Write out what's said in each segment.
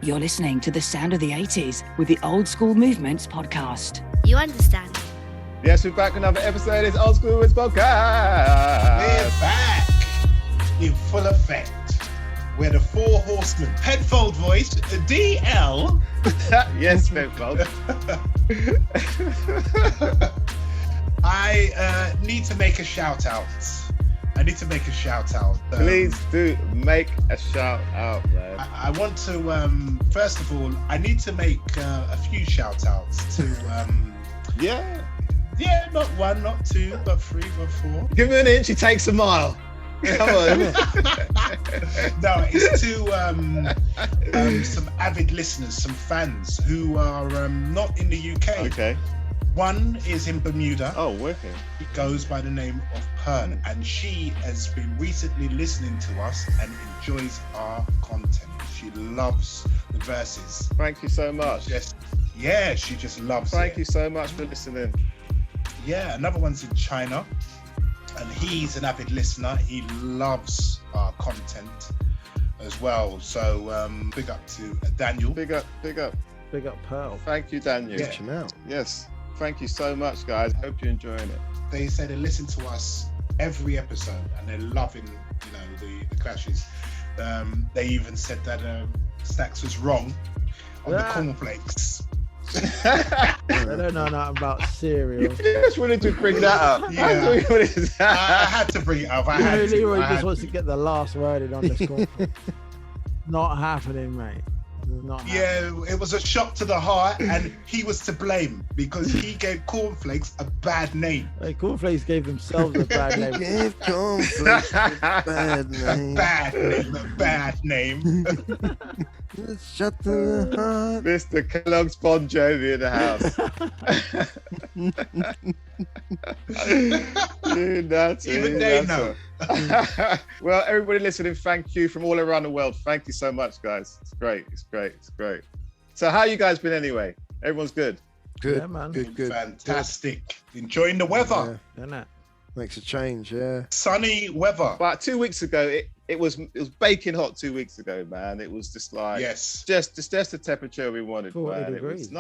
You're listening to the sound of the 80s with the Old Skool Movements podcast. You understand. Yes, we're back with another episode of this Old Skool Movements podcast. We're back in full effect. We're the four horsemen. Penfold voice, DL. Yes, Penfold. I need to make a shout out. Please do make a shout out, man. I want to, first of all, I need to make a few shout outs to, Yeah, not one, not two, but three, but four. give me an inch, he takes a mile. Come on. No, it's to some avid listeners, some fans who are not in the UK. Okay. One is in Bermuda. Oh, wicked. It goes by the name of Pern, and she has been recently listening to us and enjoys our content. She loves the verses. Thank you so much. She just loves it. Thank you so much for listening. Yeah, another one's in China, and he's an avid listener. He loves our content as well. So big up to Daniel. Big up. Big up Pearl. Thank you, Daniel. Yeah. Reaching out. Yes. Thank you so much, guys. Hope you're enjoying it. They say they listen to us every episode and they're loving, the clashes. They even said that Stacks was wrong on the cornflakes. I don't know nothing about cereal. You just wanted to bring that up. Yeah. I had to bring it up. Leroy just wants to get the last word in on this conference. Not happening, mate. Not happening. Yeah, it was a shock to the heart, and he was to blame because he gave cornflakes a bad name. Hey, Cornflakes gave themselves a bad name. Give cornflakes a bad name. A bad name. Shut the heart. Mr. Kellogg's Bon Jovi in the house. Dude, that's Even it, they that's know. it. Well, everybody listening, thank you from all around the world. Thank you so much, guys. It's great. So how you guys been anyway? Everyone's good? Good, Yeah, man. good. Fantastic. Enjoying the weather. Isn't it? Makes a change, yeah. Sunny weather. About 2 weeks ago, it was baking hot 2 weeks ago, man. It was just like Yes. just the temperature we wanted, 40 man. degrees. It was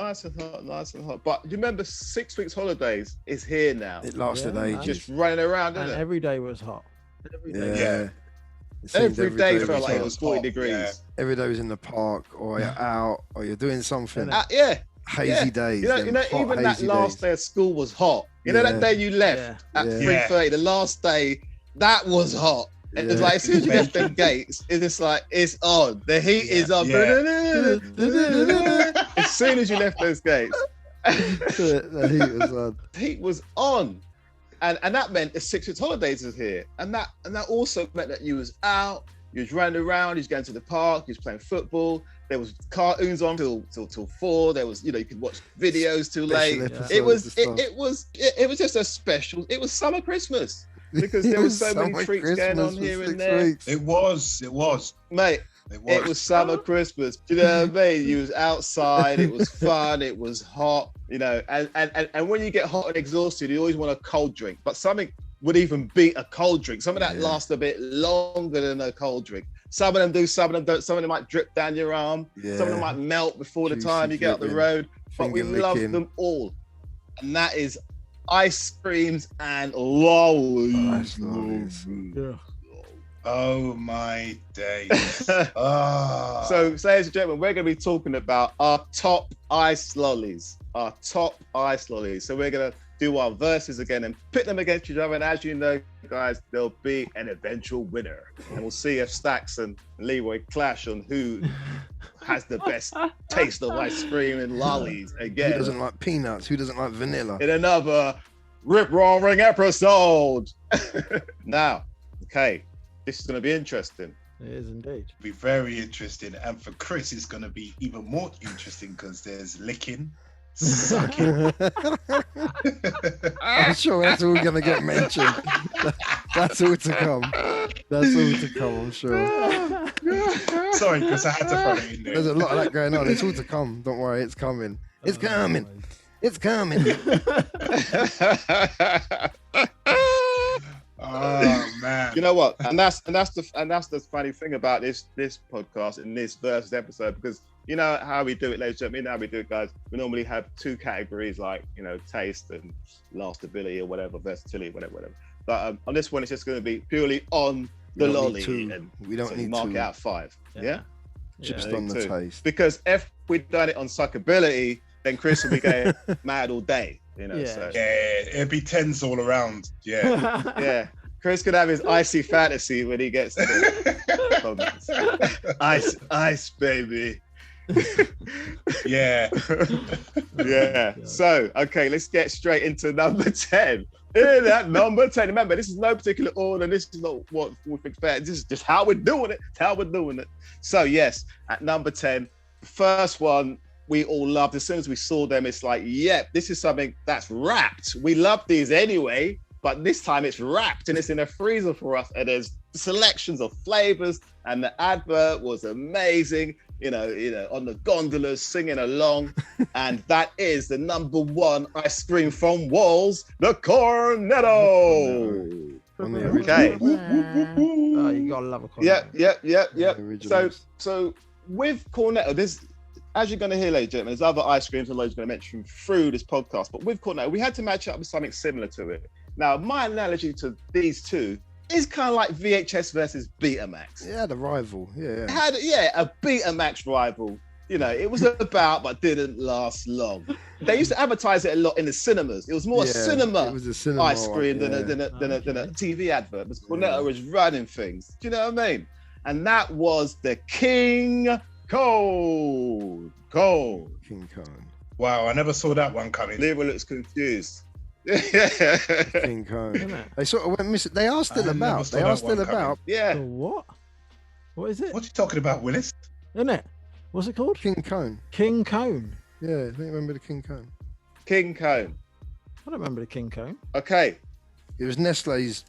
nice and hot. But you remember 6 weeks holidays is here now. It lasted Yeah, man. ages. Just running around, And isn't it? every day was hot. Every day. Yeah. It seemed Every day felt was like it hot. was 40 hot, degrees. yeah. Every day was in the park, or you're out, or you're doing something. Yeah. Hazy days. You know, them hot, even that hazy last days. day of school was hot. You know, that Yeah. day you left at Yeah. 3:30, the last day, that was hot. And it's Yeah. like, as soon as you left them gates, it's just like, it's on. The heat is on. Yeah. As soon as you left those gates, The heat was on. the heat was on. And that meant the 6 weeks holidays was here. And that also meant that you was out, you was running around, you was going to the park, you was playing football. There was cartoons on till 4. There was, you could watch videos till late. Special episodes It was and stuff. it was just a special. It was summer Christmas because there was so many Summer treats going on Christmas for here and 6 there, weeks. It was. mate. It was summer Christmas. Do you know what I mean? You was outside. It was fun. It was hot. And when you get hot and exhausted, you always want a cold drink. But something would even beat a cold drink. Some of that lasts a bit longer than a cold drink. Some of them do, some of them don't. Some of them might drip down your arm. Yeah. Some of them might melt before the Juicy time you get up the dripping, road. But we finger love licking. them all. And that is ice creams and lollies. Nice lollies. Yeah. Oh my days. Ah. So, ladies and gentlemen, we're going to be talking about our top ice lollies. So we're going to do our verses again and pit them against each other. And as you know, guys, there'll be an eventual winner. And we'll see if Stacks and Leroy clash on who has the best taste of ice cream and lollies Who again doesn't like peanuts? Who doesn't like vanilla? in another Rip Roaring episode. Now, okay, this is going to be interesting. It is indeed. Be very interesting, and for Chris it's going to be even more interesting because there's licking, sucking. I'm sure that's all going to get mentioned. That's all to come. I'm sure. Sorry, Chris, I had to throw it in There's there. a lot of that going on. It's all to come. Don't worry, it's coming. It's coming. It's coming. Oh man. You know what? And that's the funny thing about this podcast and this versus episode, because you know how we do it, ladies and gentlemen, how we do it, guys. We normally have 2 categories, like, you know, taste and lastability or whatever, versatility, whatever. But on this one, it's just going to be purely on the lolly, and we don't need mark to it out 5. Yeah. Just on the taste. Because if we'd done it on suckability, then Chris will be going mad all day. You know. Yeah. So. Yeah, it'd be 10s all around. Yeah. Yeah. Chris could have his icy fantasy when he gets to the ice, baby. Yeah. Yeah. So, okay, let's get straight into number 10. In at number 10. Remember, this is no particular order. This is not what we expect. This is just how we're doing it. It's how we're doing it. So, yes, at number 10, the first one we all loved. As soon as we saw them, it's like, yep, this is something that's wrapped. We love these anyway, but this time it's wrapped and it's in a freezer for us. And there's selections of flavors, and the advert was amazing. You know, on the gondolas singing along, and that is the number 1 ice cream from Walls, the Cornetto. Okay. Oh, you gotta love a Cornetto. Yep. So with Cornetto, as you're going to hear, ladies and gentlemen, there's other ice creams and loads going to mention through this podcast, but with Cornetto, we had to match up with something similar to it. Now, my analogy to these two is kind of like VHS versus Betamax. Yeah, the rival. Yeah. A Betamax rival. You know, it was about, but didn't last long. They used to advertise it a lot in the cinemas. It was more a cinema ice cream than a TV advert. Because Cornetto was running things. Do you know what I mean? And that was the King Cone. King Cone. Wow, I never saw that one coming. Leroy looks confused. King Cone. They sort of went missing. They are still about. Yeah. So what? What is it? What are you talking about, Willis? Isn't it? What's it called? King Cone. King Cone. Yeah, I think remember the King Cone. King Cone. I don't remember the King Cone. Okay. It was Nestle's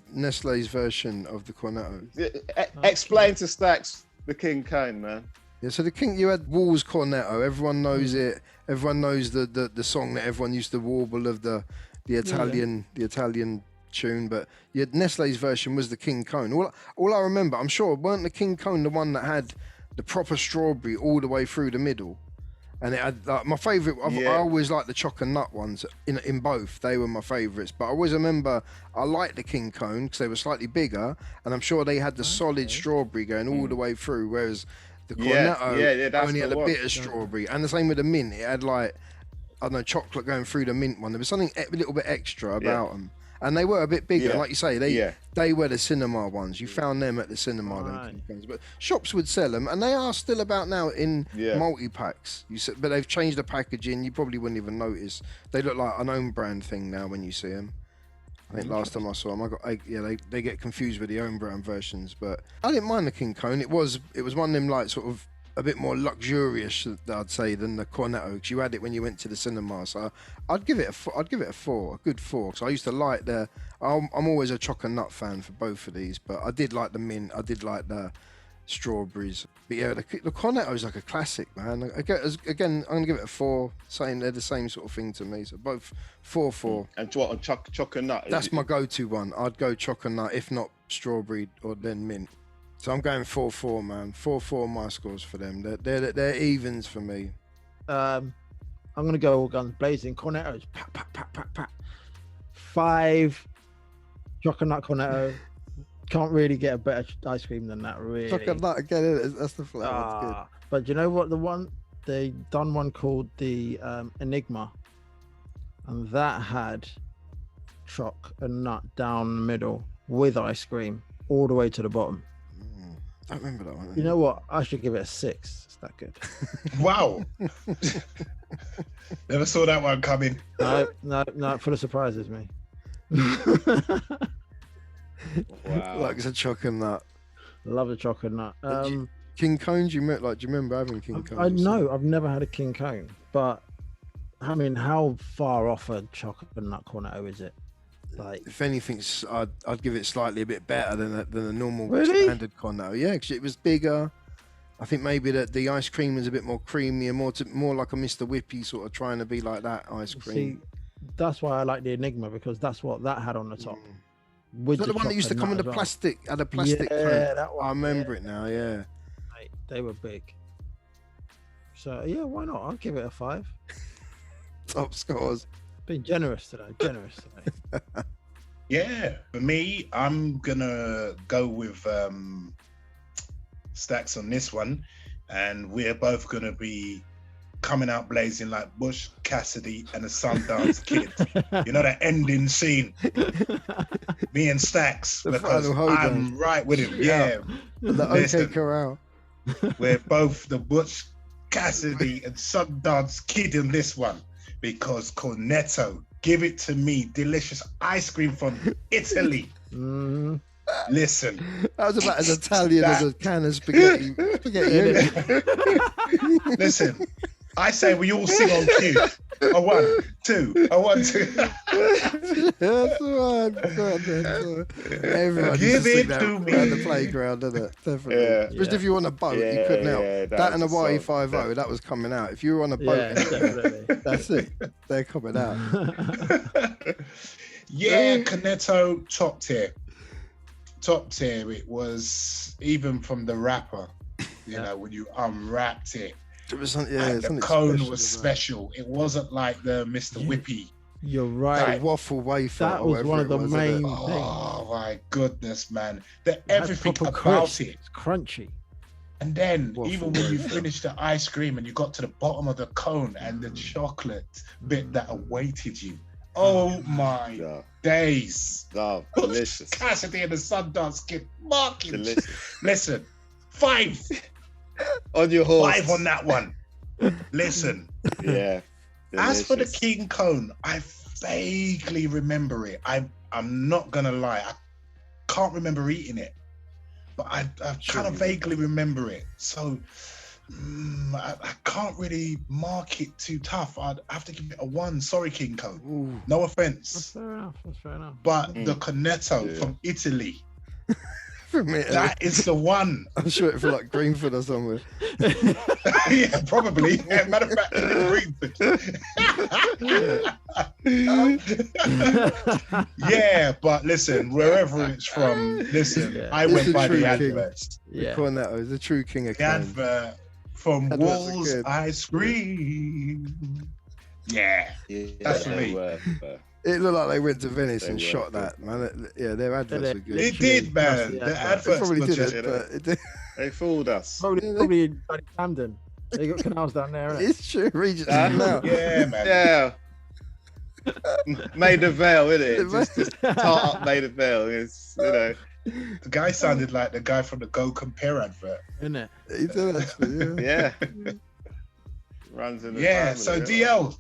version of the Cornetto. Explain to Stacks the King Cone, man. Yeah, so the King, you had Walls Cornetto. Everyone knows it. Everyone knows the song that everyone used to warble of the Italian tune. But you had Nestle's version was the King Cone. All I remember, I'm sure, weren't the King Cone the one that had the proper strawberry all the way through the middle? And it had like my favourite. I always liked the choc and nut ones in both. They were my favourites. But I always remember I liked the King Cone because they were slightly bigger, and I'm sure they had the solid strawberry going all the way through. Whereas the Cornetto only had a bit of strawberry, and the same with the mint. It had like, I don't know, chocolate going through the mint one. There was something a little bit extra about them, and they were a bit bigger. Like you say, they were the cinema ones. You found them at the cinema, them King Cones. But shops would sell them, and they are still about now in multi packs. But they've changed the packaging. You probably wouldn't even notice. They look like an own brand thing now when you see them. I think last time I saw them, they get confused with the own brand versions, but I didn't mind the King Cone. It was one of them like sort of a bit more luxurious, I'd say, than the Cornetto, because you had it when you went to the cinema. So I'd give it a 4, a good 4. Because I used to like I'm always a choc and nut fan for both of these, but I did like the mint. I did like the strawberries. But yeah, the Cornetto is like a classic, man. Again, I'm gonna give it a 4. Saying they're the same sort of thing to me. So both 4. And what on choc and nut? That's my go-to one. I'd go choc and nut, if not strawberry or then mint. So I'm going 4-4, man. 4-4 my scores for them. They're evens for me. I'm gonna go all guns blazing. Cornetto's 5. Choc and nut Cornetto. Can't really get a better ice cream than that, really. Choc and nut again. That's the flavor. That's good. But you know what? They done one called the Enigma, and that had choc and nut down the middle with ice cream all the way to the bottom. I don't remember that one. You know what? I should give it a 6. It's that good. Wow. Never saw that one coming. No, full of surprises, me. Wow. Like it's a choc and nut. Love the choc and nut. King Cones, do you remember having King Cones? I know, I've never had a King Cone, but I mean, how far off a choc and nut Cornetto is it? Like, if anything, I'd give it slightly a bit better than a normal standard Cornetto. Yeah, because it was bigger. I think maybe the ice cream was a bit more creamy and more like a Mr. Whippy sort of trying to be like that ice cream. See, that's why I like the Enigma, because that's what that had on the top. Was that the one that used to come in the plastic? Had a plastic. Yeah, that one. I remember it now. Yeah. Mate, they were big. So yeah, why not? I'll give it a 5. Top scores. Being generous today. Yeah, for me, I'm gonna go with Stacks on this one, and we're both gonna be coming out blazing like Bush Cassidy and the Sundance Kid. You know that ending scene, me and Stacks, The because final hoedown. I'm right with him. Yeah, The Listen. OK Corral. we're both the Bush Cassidy and Sundance Kid in this one, because Cornetto, give it to me, delicious ice cream from Italy. Mm. Listen, That was about as Italian as a can of spaghetti. listen. I say we all sing on cue. A 1, 2, a 1, 2. That's the one. Everyone Give used to it sing that to me. around the playground, didn't it? Definitely. Yeah. Especially if you were on a boat, you couldn't help. Yeah, That and the was song. YE50, that was coming out. If you were on a boat, Yeah, definitely. that's it. They're coming out. Yeah, Cornetto, top tier. Top tier. It was, even from the rapper, you know, when you unwrapped it. It was something, And the something cone special was about special. It wasn't like the Mr. Whippy. You're it. right. The waffle wafer. That or was one of whatever the it was, isn't main it? Oh my goodness, man. The It had everything proper about crisp. it. It's crunchy. And then Waffle even when you wafer. finished the ice cream and you got to the bottom of the cone and the chocolate bit that awaited you. Oh my Yeah. days. Oh, delicious. Cassidy and the Sundance Kid marking. Delicious. Listen, 5 On your horse. 5 on that one. Listen, Yeah. as for the delicious. King Cone, I vaguely remember it. I'm not gonna lie, I can't remember eating it, but I kind of vaguely remember it. So I can't really mark it too tough. I'd have to give it a 1. Sorry, King Cone. Ooh. No That's offense, fair enough. That's fair enough. but the Cornetto Yeah. from Italy, From Italy. that is the one. I'm sure it for like Greenford or somewhere. Yeah, probably. Yeah, matter of fact, yeah, but listen, wherever it's from, listen, Yeah. I It's went a by true the king. adverts. Yeah. Cornetto is the true king of The cone. advert from Adverts are Walls good. Ice Cream. Yeah. Yeah, That's for they me. were. It looked like they went to Venice They and were shot good. that, man. Yeah, their adverts were good. It did, man. Yeah. The They adverts probably were did just, it, but it did. They fooled us. Probably in bloody Camden. They got canals down there, innit? It's true, Regis Ah, now. yeah, man. Yeah. Made of Vale, innit? It Just tart up Made of Vale. It's, you know. The guy sounded like the guy from the Go Compare advert. Innit? He did actually, yeah. Yeah. Runs in the Yeah, family, so innit? DL,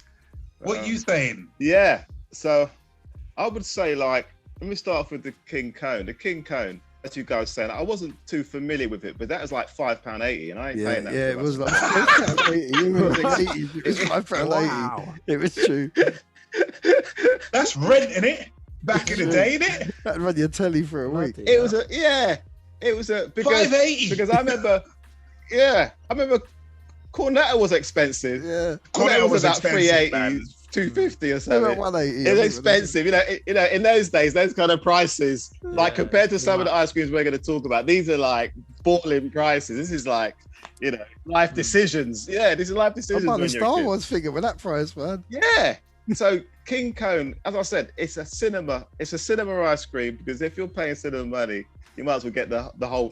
what you saying? Yeah, so I would say, like, let me start off with the King Cone. The King Cone, as you guys saying, I wasn't too familiar with it, but that was like £5.80, and I ain't Yeah, paying that. yeah, for it was that. like £5.80. You remember the 80s? It was £5.80. Wow. It was true. That's rent, innit? Back in the day, innit? That'd run your telly for a week. Bloody It was hell. because $5.80. because I remember, Cornetto was expensive. Yeah. Cornetto was about expensive, man. $2.50 or About something. 180. It's expensive, you know. In those days, those kind of prices, like Yeah, compared to some of yeah. the ice creams we're going to talk about, these are like balling prices. This is like, you know, life decisions. Yeah, this is life I'm decisions. buying when the you're a Star kid. Wars figure with that price, man. Yeah. So King Cone, as I said, it's a cinema ice cream, because if you're paying cinema money, you might as well get the whole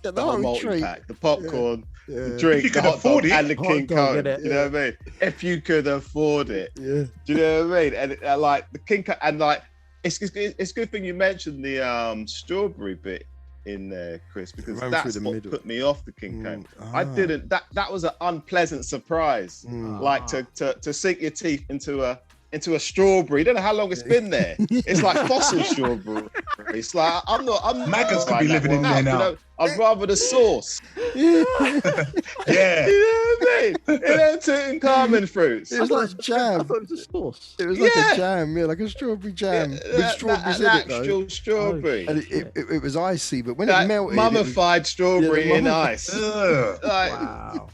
Get the whole multi treat. pack, the popcorn, Yeah. the drink, You the can hot afford dog, it. and the Hot King dog, Cone. innit? You know what I mean? If you could afford it. Yeah. Do you know what I mean? And like the King Cone, and like it's a good thing you mentioned the strawberry bit in there, Chris, because Ran that's through the what middle. put me off the King Cone. I Ah. didn't. That was an unpleasant surprise. Mm. Like to sink your teeth into a strawberry. You don't know how long it's been there. It's like fossil strawberry. It's like I'm not. Maggots could be trying that living in one there out, now. You know, I'd rather the sauce. Yeah. You know what I mean? You know, Tutankhamun fruits. It was like I jam. thought it was a sauce. It was like Yeah. a jam, yeah, like a strawberry jam with strawberries in an it, though. actual strawberry. And it was icy, but when it Like melted, mummified strawberry Yeah, the in ice. Ugh. Like, Wow.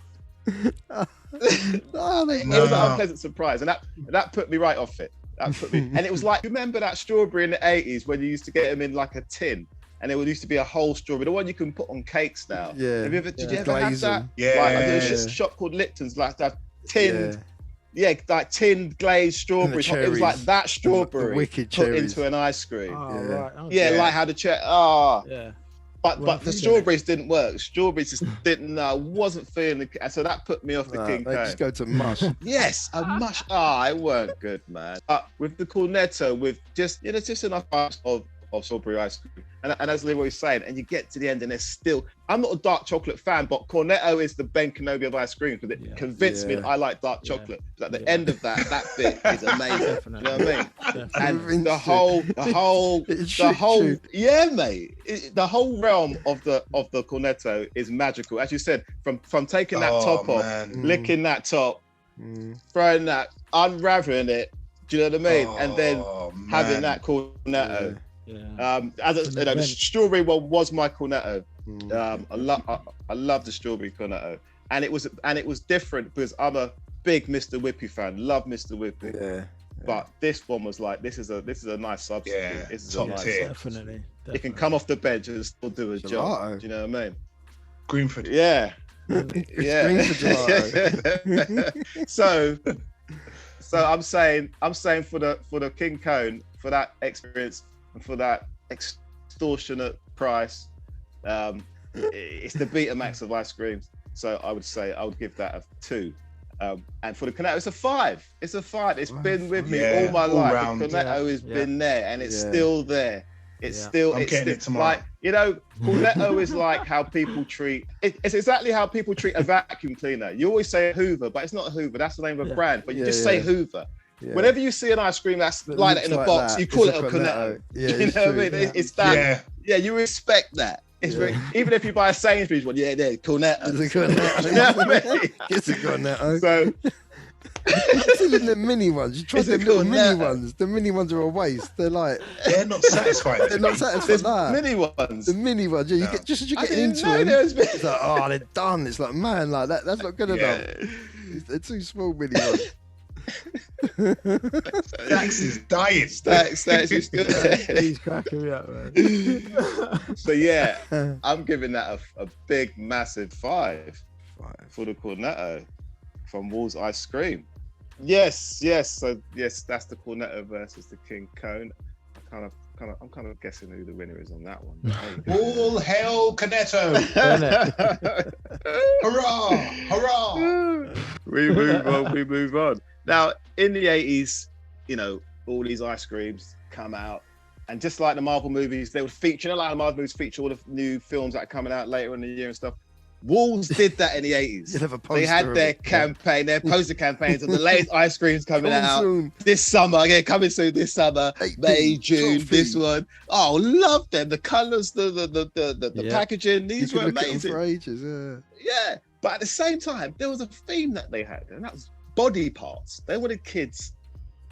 it was an unpleasant surprise, and that put me right off it. That put me, and it was like, remember that strawberry in the 80s when you used to get them in like a tin, and there used to be a whole strawberry, the one you can put on cakes now. Yeah. Have you ever, did you Yeah. ever have Glaze that? them. Yeah. Like, there's a shop called Lipton's, like that tinned, like tinned glazed strawberries. It was like cherries. that strawberry The wicked put cherries. into an ice cream. Oh, Yeah. right. Oh, Yeah, like how the yeah. but Well, the food, strawberries didn't work. Strawberries just didn't. Wasn't feeling it, so that put me off the king They cone. just go to mush. Yes, a mush. It weren't good, man. With the cornetto, with just just enough of strawberry ice cream, and as Leroy was saying, and you get to the end, and there's still. I'm not a dark chocolate fan, but cornetto is the Ben Kenobi of ice cream because it convinced me that I like dark chocolate. But at the end of that bit is amazing. You know what I mean? Definitely. And the whole, yeah, mate. The whole realm of the cornetto is magical, as you said. From taking that top off, licking that top, throwing that, unraveling it. Do you know what I mean? And then having that cornetto. Yeah. The strawberry one was my cornetto. I love the strawberry cornetto, and it was different because I'm a big Mr. Whippy fan. Love Mr. Whippy. Yeah. But this one was like, this is a nice substitute. Yeah, This is top a nice tier. Definitely. It can come off the bench and still do a job. Gelato. Do you know what I mean? Greenford. Yeah. It's green for gelato. So I'm saying for the King Cone, for that experience and for that extortionate price, it's the Betamax of ice creams. So I would give that a 2. And for the cornetto, it's a 5. It's a 5. It's been with me all my life. round. The cornetto has been there, and it's Yeah. still there. It's still. I'm it's getting still, it tomorrow. like, cornetto is like how people treat. It's exactly how people treat a vacuum cleaner. You always say Hoover, but it's not a Hoover. That's the name of a brand. But you just say Hoover. Yeah. Whenever you see an ice cream that's like that in a looks box, that, you call it it's a cornetto. Yeah, You it's know what I true. mean? It's that. Yeah, you respect that. It's Yeah. very, even if you buy a Sainsbury's one, cornetto. It's a cornetto. You know what I mean? It's a cornetto. So It's even the mini ones. You try It's the a little mini cornetto. ones. The mini ones are a waste. They're like They're not satisfying. they're not satisfied. there's Nah. mini ones. The mini ones. Yeah, you No. get just as you're I getting didn't into know them. there was mini- It's like, oh, they're done. It's like, man, like that's not good enough. They're too small, mini ones. Dax is dying. Stacks is good. He's cracking me up, man. So yeah, I'm giving that a big, massive 5 for the cornetto from Wall's Ice Cream. Yes. So yes, that's the cornetto versus the King Cone. I'm kind of guessing who the winner is on that one. All hail Cornetto. Hurrah! Hurrah! We move on. Now, in the 80s, all these ice creams come out. And just like the Marvel movies, they would feature, like the Marvel movies feature all the new films that are coming out later in the year and stuff. Walls did that in the 80s. You'd have a They had poster their of it. campaign, their poster campaigns of the latest ice creams coming Coming out soon. this summer. Yeah, coming soon this summer, 18, May, June, trophy. this one. Oh, love them. The colours, the Yeah. packaging, You these could were look at them amazing. for ages. Yeah. Yeah, but at the same time, there was a theme that they had, and that was body parts. They wanted kids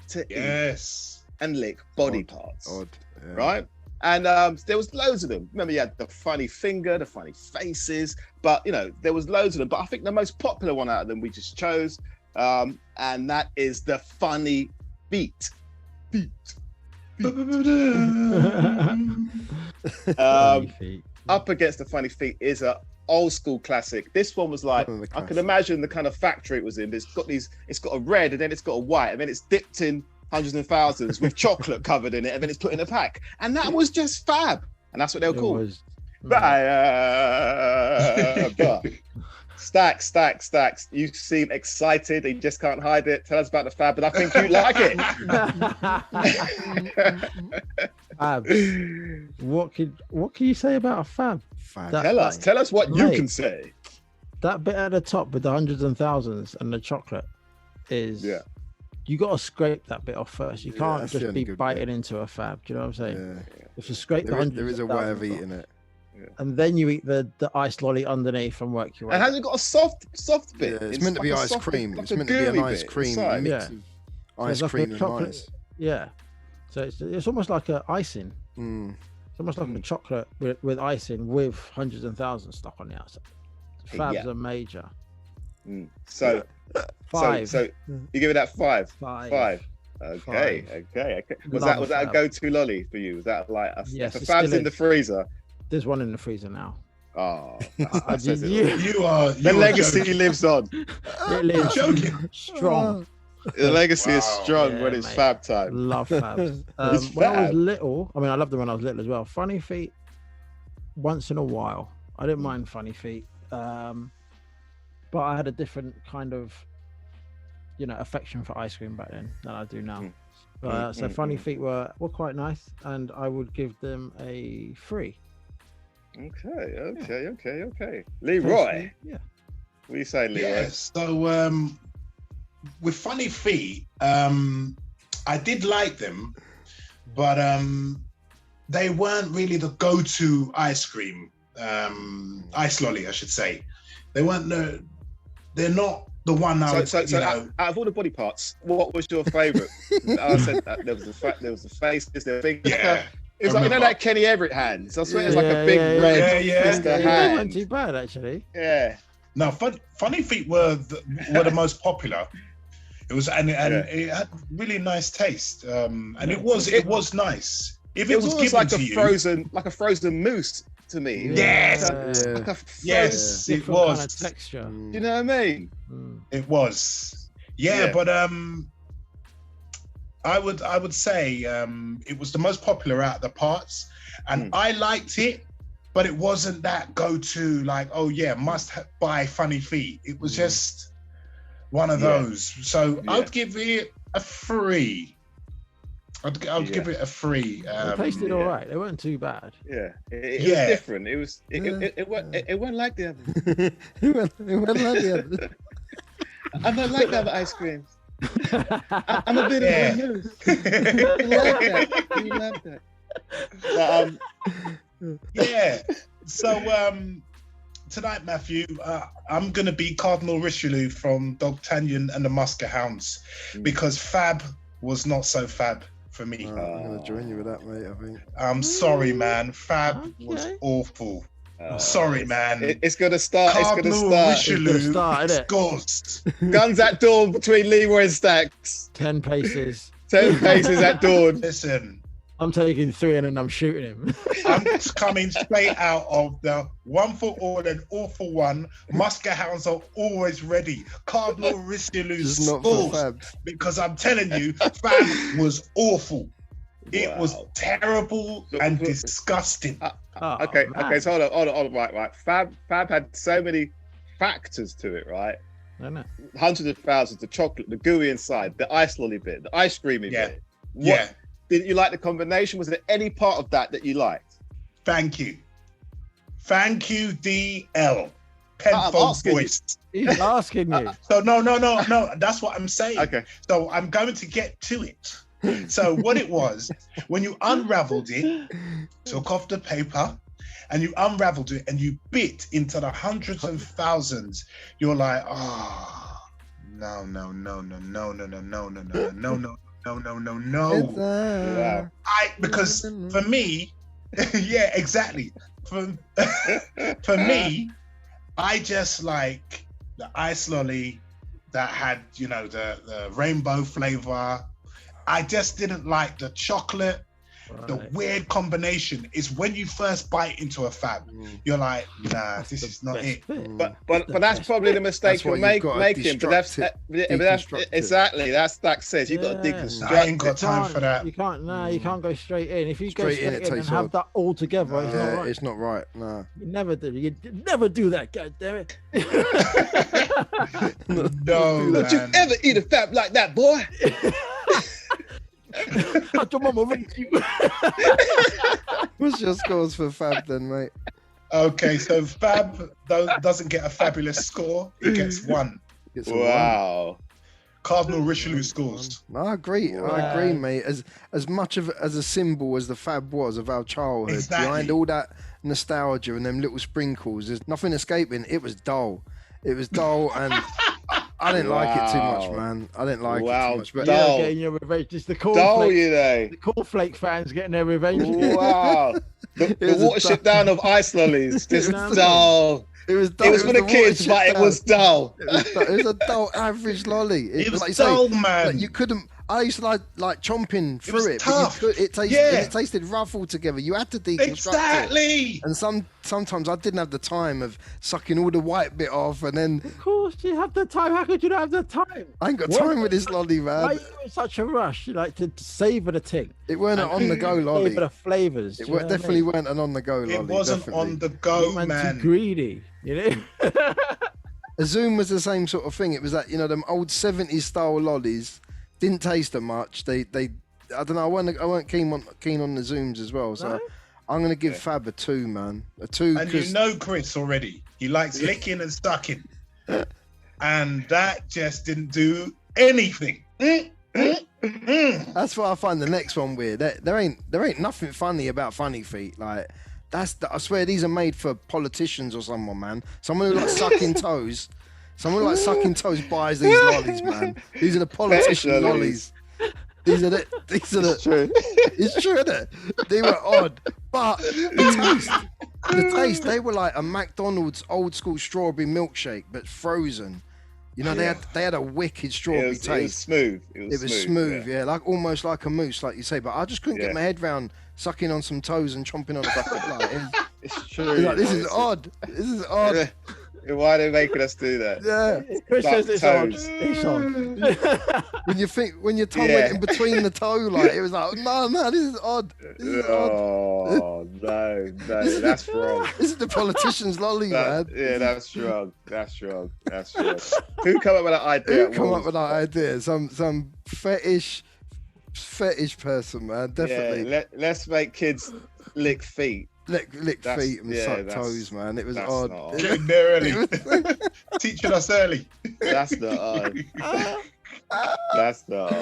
to eat Yes. and lick body Odd, parts, Odd. Yeah. right? And there was loads of them. Remember, you had the funny finger, the funny faces, but there was loads of them. But I think the most popular one out of them we just chose, and that is the funny feet. Up against the funny feet is a old school classic. This one was like, One of the I can classics. imagine the kind of factory it was in. It's got a red, and then it's got a white, and then it's dipped in hundreds and thousands with chocolate covered in it, and then it's put in a pack. And that was just fab. And that's what they were called. Stacks. You seem excited. You just can't hide it. Tell us about the fab, and I think you like it. Fab. What can you say about a fab? Fab. That- Tell us what you Mate. can say. That bit at the top with the hundreds and thousands and the chocolate is you got to scrape that bit off first. You Yeah, can't that's the just only be good biting bit. into a fab. Do you know what I'm saying? Yeah. If you scrape the hundreds, There is a and way of thousands eating off, it. and then you eat the ice lolly underneath and work your way. And has it got a soft bit? Yeah, it's meant to be like a ice soft bit, cream. like It's a meant to be an gooey ice bit cream inside. mix Yeah. of So ice it's like a cream and chocolate- ice. Yeah. So it's almost like a icing. Mm. It's almost like a chocolate with icing with hundreds and thousands stuck on the outside. Fabs Yeah. are major. So 5. So you give it that 5. 5. 5. Okay. Was Love that a Fab. go-to lolly for you? Was that like Yes, if it Fab's still in the is. freezer? There's one in the freezer now. Oh, I that says it did all. you. You The are legacy joking. lives on. It lives joking. strong. The legacy is Wow. strong Yeah, when it's mate. Fab time. Love Fabs. It's When I was Fab. little, I mean, I loved them when I was little as well. Funny Feet, once in a while. I didn't mind Funny Feet. But I had a different kind of, affection for ice cream back then than I do now. So Funny Feet were quite nice, and I would give them a 3. Okay. Leroy, Yeah. what are you saying, Leroy? Yeah, so with Funny Feet, I did like them, but they weren't really the go-to ice cream, ice lolly, I should say. They weren't they're not the one I would, So out of all the body parts, what was your favourite? I said that there was the faces, there were big. Yeah. It was I like, remember. that Kenny Everett hands. I swear it's like Yeah, a big yeah, red yeah. fist of They weren't hand. too bad, actually. Yeah. No, Funny Feet were the most popular. It was and it had really nice taste, and it was nice. If It was was almost given like to you, a frozen mousse to me. Yes. Like a Yes, it Different was. kind of texture. You know what I mean? It was. Yeah, Yeah. but I would say it was the most popular out of the parts, and I liked it, but it wasn't that go-to like, oh yeah, buy Funny Feet. It was just one of those. So I'd give it a 3. I'd give it a 3. They tasted all right. They weren't too bad. Yeah. It was different. It was it wasn't like the other. It went like the other. I don't like the other ice creams. I'm a bit Yeah. of a mousse. You love that. But, Yeah. So tonight, Matthew, I'm gonna be Cardinal Richelieu from D'Artagnan and the Musket Hounds, because Fab was not so Fab for me. I'm gonna join you with that, mate. I think. I'm sorry, man. Fab was Okay. awful. I'm sorry, man. It's gonna start. It's Cardinal gonna start. Richelieu start, innit? scores. Guns at dawn between Leroy and Stacks. 10 paces. 10 paces at dawn. Listen, I'm taking 3 and then I'm shooting him. I'm coming straight out of the 1 for all and all for one. Musket Hounds are always ready. Cardinal Richelieu Just not for scores. Fab. Because I'm telling you, Fab was awful. It was terrible and disgusting. Oh, Okay, man. so hold on, right. Fab had so many factors to it, right? Isn't it? Hundreds of thousands, the chocolate, the gooey inside, the ice lolly bit, the ice creamy bit. Yeah. Didn't you like the combination? Was there any part of that you liked? Thank you, DL. Penfold asking you. voice. He's asking you. So no. That's what I'm saying. Okay. So I'm going to get to it. So what it was, when you unraveled it, took off the paper, and you unraveled it, and you bit into the hundreds and thousands, you're like, no. Wow. Because for me, yeah, exactly. For me, I just like the ice lolly that had, the rainbow flavor. I just didn't like the chocolate. The weird combination is when you first bite into a Fab, you're like, nah, this is not it. But that's probably the mistake That's you're why you've got to making. But that's deconstruct it. exactly that's Stack says. You've got to Yeah. deconstruct. I ain't got it. time for that. You can't. No, you can't go straight in. If you go Straight straight in, in, it and tastes have odd. that all together, it's not Yeah, right. it's not right. Nah. You never do. You never do that. God damn it. No, Don't you man. ever eat a Fab like that, boy? How'd your mama raise you? What's your scores for Fab then, mate? Okay, so Fab doesn't get a fabulous score. He gets 1. It's a one. Wow. Cardinal Richelieu scores. No, I agree. I agree, mate. As much of as a symbol as the Fab was of our childhood, Exactly. behind all that nostalgia and them little sprinkles, there's nothing escaping. It was dull. It was dull, and I didn't like it too much, man. I didn't like it too much. But Dull. You're getting your revenge. It's the Dull, cornflake. you know. The cornflake fans getting their revenge. Wow. The was a watership down of ice lollies. Just You know what I mean? dull. it was dull. It was for the kids, watership but it down. was dull. It was a dull average lolly. It was like you say, dull, man. like you couldn't. I used to like chomping was through it, tough. but it tasted Yeah. it tasted rough altogether. You had to deconstruct Exactly. it. And sometimes I didn't have the time of sucking all the white bit off, and then Of course, you have the time. How could you not have the time? I ain't got What? time with this lolly, Why are man. you in such a rush? You like to savor the thing, It weren't an on the go lolly. savor the flavors. It definitely weren't an on the go lolly. It wasn't definitely. on the go, Man, man. too greedy. You know. A Zoom was the same sort of thing. It was that, you know, them old 70s style lollies didn't taste them much. They I don't know. I weren't keen on the Zooms as well. So No? I'm gonna give Fab a 2, man. A 2. And you know Chris already. He likes licking and sucking. And that just didn't do anything. That's what I find the next one weird. There ain't nothing funny about funny feet. Like I swear these are made for politicians or someone, man. Someone who likes sucking toes. Someone who likes sucking toes buys these lollies, man. These are the politician lollies. These are the. True. It's true, isn't it? They were odd, but the taste. They were like a McDonald's old school strawberry milkshake, but frozen. You know, they had a wicked strawberry It was taste. smooth. It was smooth, yeah, like almost like a mousse, like you say. But I just couldn't get my head round sucking on some toes and chomping on a bucket. Like, It's true. like, this is odd. This is odd. Why are they making us do that? Yeah. Chris says it's on. toes. It's on. When your tongue went in between the toe, like it was like, no, this is odd. This is odd. Oh no, that's wrong. This is the politician's lolly, man. Yeah, that's wrong. That's wrong. Who come up with that idea? Who come up with that idea? Some fetish person, man. Definitely. Yeah, let's make kids lick feet. Lick feet and suck that's- toes, man. It was that's odd. not odd. Getting there early. Teaching us early. That's not odd. That's not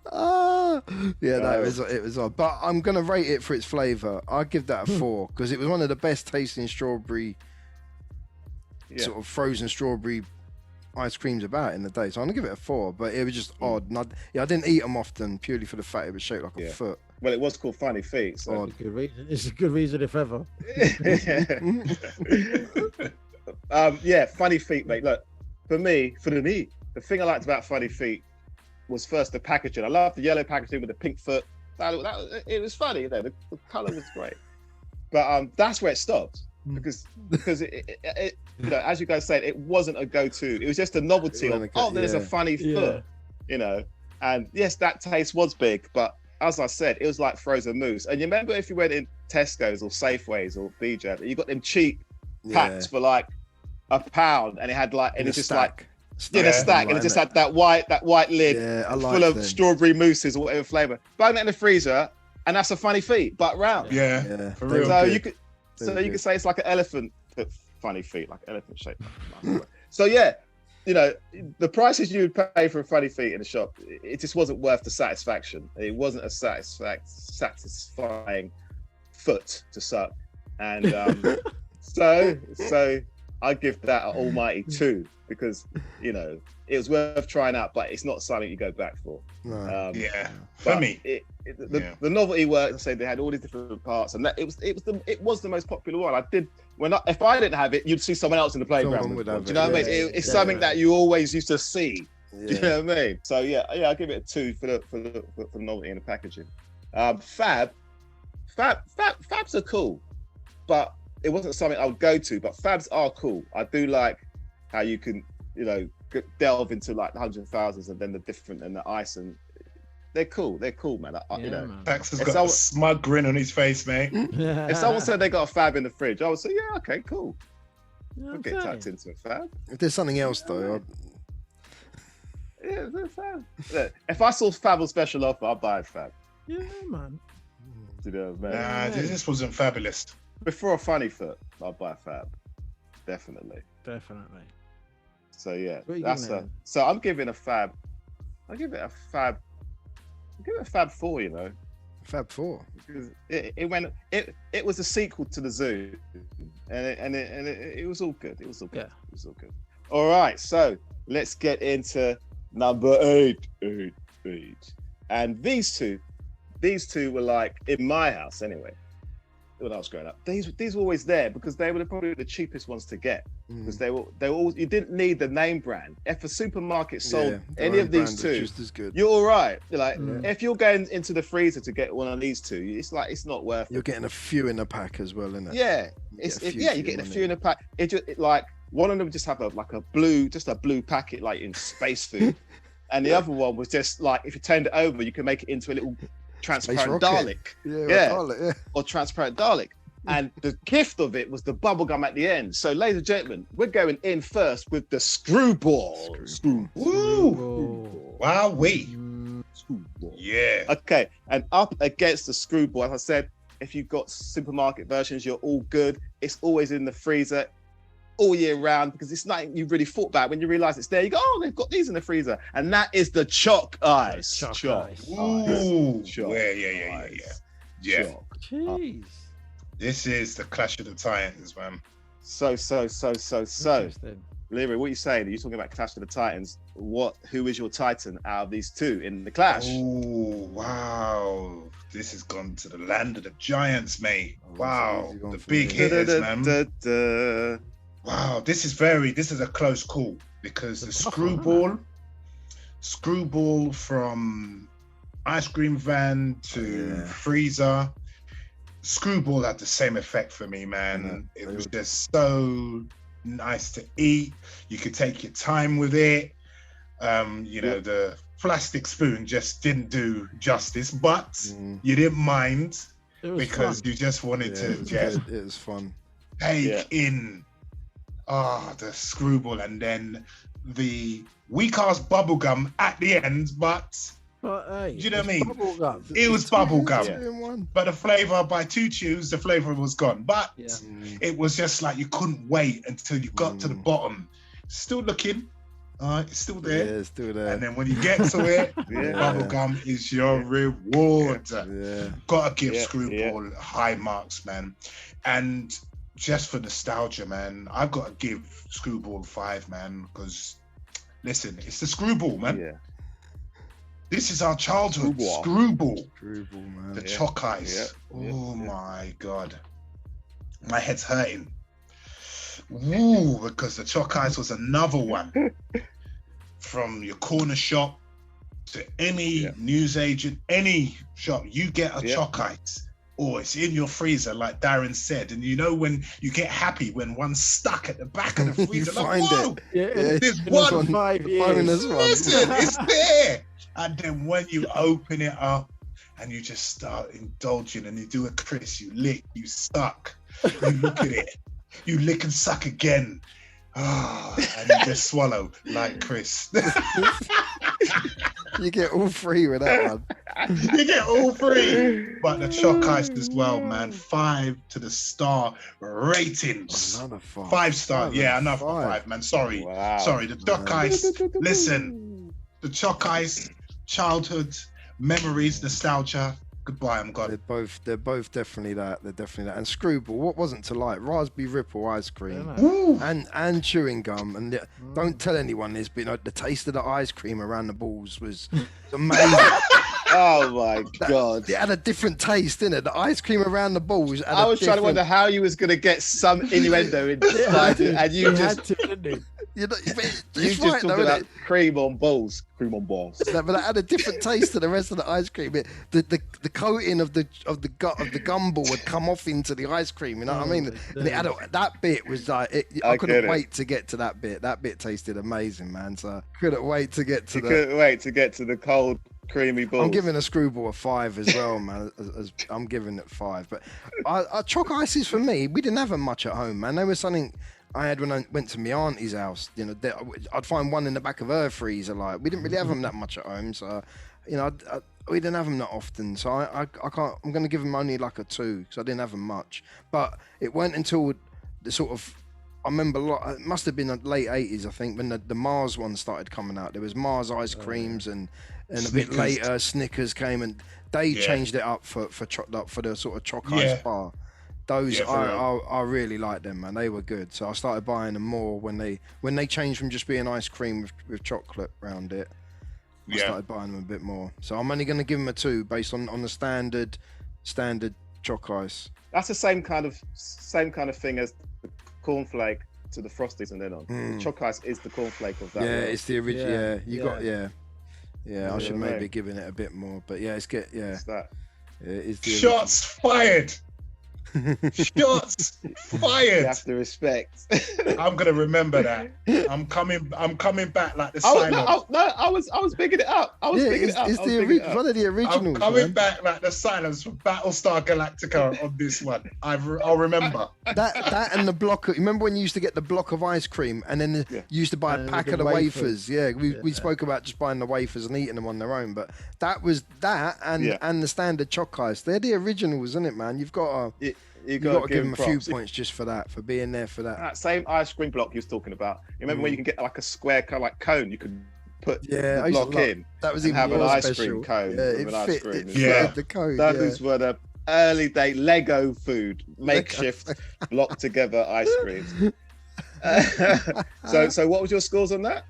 odd. Yeah, No. it was odd. But I'm gonna rate it for its flavour. I'll give that a 4 because it was one of the best tasting strawberry, sort of frozen strawberry ice creams about in the day. So I'm gonna give it a 4. But it was just odd. And I didn't eat them often purely for the fact it was shaped like a foot. Well, it was called Funny Feet. So. Odd. Good reason. It's a good reason if ever. Funny Feet, mate. Look, for me, the thing I liked about Funny Feet was first the packaging. I loved the yellow packaging with the pink foot. It was funny, you know, the colour was great. But that's where it stopped because it you know, as you guys said, it wasn't a go-to. It was just a novelty of, there's a funny foot, you know. And yes, that taste was big, but as I said, it was like frozen mousse. And you remember if you went in Tesco's or Safeways or BJ, you got them cheap packs for like £1, and it had like, and it's just like a stack, and it just had that white lid full of strawberry mousses or whatever flavour. Bang that in the freezer, and that's a Funny Feet, but round. Yeah, for real. So you could say it's like an elephant Funny Feet, like elephant shape. So yeah. You know, the prices you would pay for a Funny Feet in a shop, it just wasn't worth the satisfaction. It wasn't a satisfying foot to suck. And so I give that an almighty 2 because, you know, it was worth trying out, but it's not something you go back for. No. For me. The novelty worked. I say they had all these different parts, and it was the most popular one. If I didn't have it, you'd see someone else in the playground. Do you know what I mean? It's something that you always used to see. Do you know what I mean? So yeah, I'll give it a 2 for the novelty and the packaging. Fabs are cool, but it wasn't something I would go to. But Fabs are cool. I do like how you can, you know, delve into like the hundreds of thousands and then the different and the ice, and they're cool, man. You know, Pax has got a smug grin on his face, mate. If someone said they got a Fab in the fridge, I would say, yeah, okay, cool. I'll get tucked into a Fab. If there's something else though, there's a Fab. Look, if I saw Fab on special offer, I'd buy a Fab. Yeah, man. You know, man. Nah, this wasn't fabulous. Before a Funny Foot, I'd buy a Fab. Definitely. So yeah, so I'm giving a Fab. I'll give it a Fab 4, you know. Fab 4. Because it was a sequel to the Zoo, and it was all good. It was all good. All right, so let's get into number 8. And these two were like in my house anyway. When I was growing up, these were always there because they were probably the cheapest ones to get. because they were all. You didn't need the name brand. If a supermarket sold their any own of these brand two, is just as good. you're all right. You're like, if you're going into the freezer to get one of these two, it's like it's not worth You're it. getting a few in a pack as well, isn't it? Yeah, you're getting a few in a pack. Like one of them just have a blue packet like in space food, and the other one was just like if you turned it over, you can make it into a little transparent Dalek. Or transparent Dalek. And the gift of it was the bubble gum at the end. So, ladies and gentlemen, we're going in first with the screwball. Ooh. Wowee. Screwball. Yeah. Okay, and up against the screwball, as I said, if you've got supermarket versions, you're all good. It's always in the freezer all year round because it's nothing you've really thought about. When you realize it's there, you go, oh, they've got these in the freezer. And that is the chalk ice. Chalk ice. Ooh. Chalk Yeah. Chalk. Jeez. This is the Clash of the Titans, man. So. Interesting. Leary, what are you saying? Are you talking about Clash of the Titans? Who is your Titan out of these two in the Clash? Oh, wow. This has gone to the land of the giants, mate. Wow. The big hitters, man. Wow. This is a close call because the screwball from ice cream van to freezer. Screwball had the same effect for me, man. It was just so nice to eat. You could take your time with it. The plastic spoon just didn't do justice, but you didn't mind because you just wanted to just it was fun. take in the screwball and then the weak ass bubble gum at the end, but Hey, do you know what I mean? Bubblegum. It was bubble gum, One. but the flavor by 2 chews, the flavor was gone. But it was just like you couldn't wait until you got to the bottom. Still looking, it's still there. Yeah, it's still there. And then when you get to it, bubble gum is your reward. Gotta give Screwball high marks, man. And just for nostalgia, man, I've got to give Screwball 5, man, because listen, it's the Screwball, man. Yeah. This is our childhood. Screwball. Man. The chalk ice. My God. My head's hurting. Woo, because the chalk ice was another one. From your corner shop to any newsagent, any shop, you get a chalk ice. Or it's in your freezer, like Darren said. And you know when you get happy when one's stuck at the back of the freezer. You like, find it. There's one. 5 years. Listen, it's there. And then when you open it up and you just start indulging and you do a Chris, you lick, you suck, you look at it, you lick and suck again. And you just swallow like Chris. You get all 3 with that one. You get all 3. But the chalk ice as well, man. 5 to the star ratings. Another 5. 5 star. Another 5, man. Sorry. Wow. Sorry. The chalk ice. Listen, the chalk ice, childhood, memories, nostalgia. Goodbye, I'm gone. They're both definitely that. They're definitely that. And Screwball, what wasn't to like? Raspberry Ripple ice cream and chewing gum. And don't tell anyone this, but the taste of the ice cream around the balls was amazing. Oh my God! It had a different taste, didn't it? The ice cream around the balls. I was trying to wonder how you was going to get some innuendo inside it, and you just you just talked about cream on balls. No, but that had a different taste to the rest of the ice cream. The coating of the gumball would come off into the ice cream. You know what I mean? And it had that bit was like I couldn't wait to get to that bit. That bit tasted amazing, man. So couldn't wait to get to the cold, creamy balls. I'm giving a Screwball a 5 as well, man. I'm giving it 5. But chalk ices for me, we didn't have them much at home, man. They were something I had when I went to my auntie's house. You know, I'd find one in the back of her freezer. Like we didn't really have them that much at home, so we didn't have them that often. So I can't. I'm going to give them only like a 2 because I didn't have them much. But it weren't until the sort of I remember it must have been the late 80s, I think, when the Mars one started coming out. There was Mars ice creams and a bit later Snickers came and they changed it up for the sort of chalk ice bar. Those I really liked them, man. They were good. So I started buying them more when they changed from just being ice cream with chocolate around it. I started buying them a bit more. So I'm only going to give them a 2 based on the standard chalk ice. That's the same kind of thing as the cornflake to the Frosties and then on. The Choc Ice is the cornflake of that. Yeah, world. it's the original. Yeah, you got You I know should what I maybe mean? giving it a bit more, but yeah, it's It's that. it's the Shots fired. Shots You fired. have to respect. I'm gonna remember that. I'm coming back like the I silence. was picking it up. I was picking it up. It's I was picking it up. one of the I'm originals. coming Man. back like the silence from Battlestar Galactica on this one. I'll remember. That and the block. Remember when you used to get the block of ice cream, and then you used to buy a And pack the of the wafers. wafers. Yeah, we spoke about just buying the wafers and eating them on their own, but that was that and the standard Choc Ice. They're the originals, isn't it, man? You've got to. You got to give them a few props. points just for that, for being there for that. That same ice cream block you was talking about. You remember when you can get like a square like cone, you could put Yeah, I the used to block love- in That was and even have an more ice special. cream cone Yeah, with it an ice fit. cream. It as fit well. the code. Those were the early day Lego food makeshift blocked together ice creams. So what was your scores on that?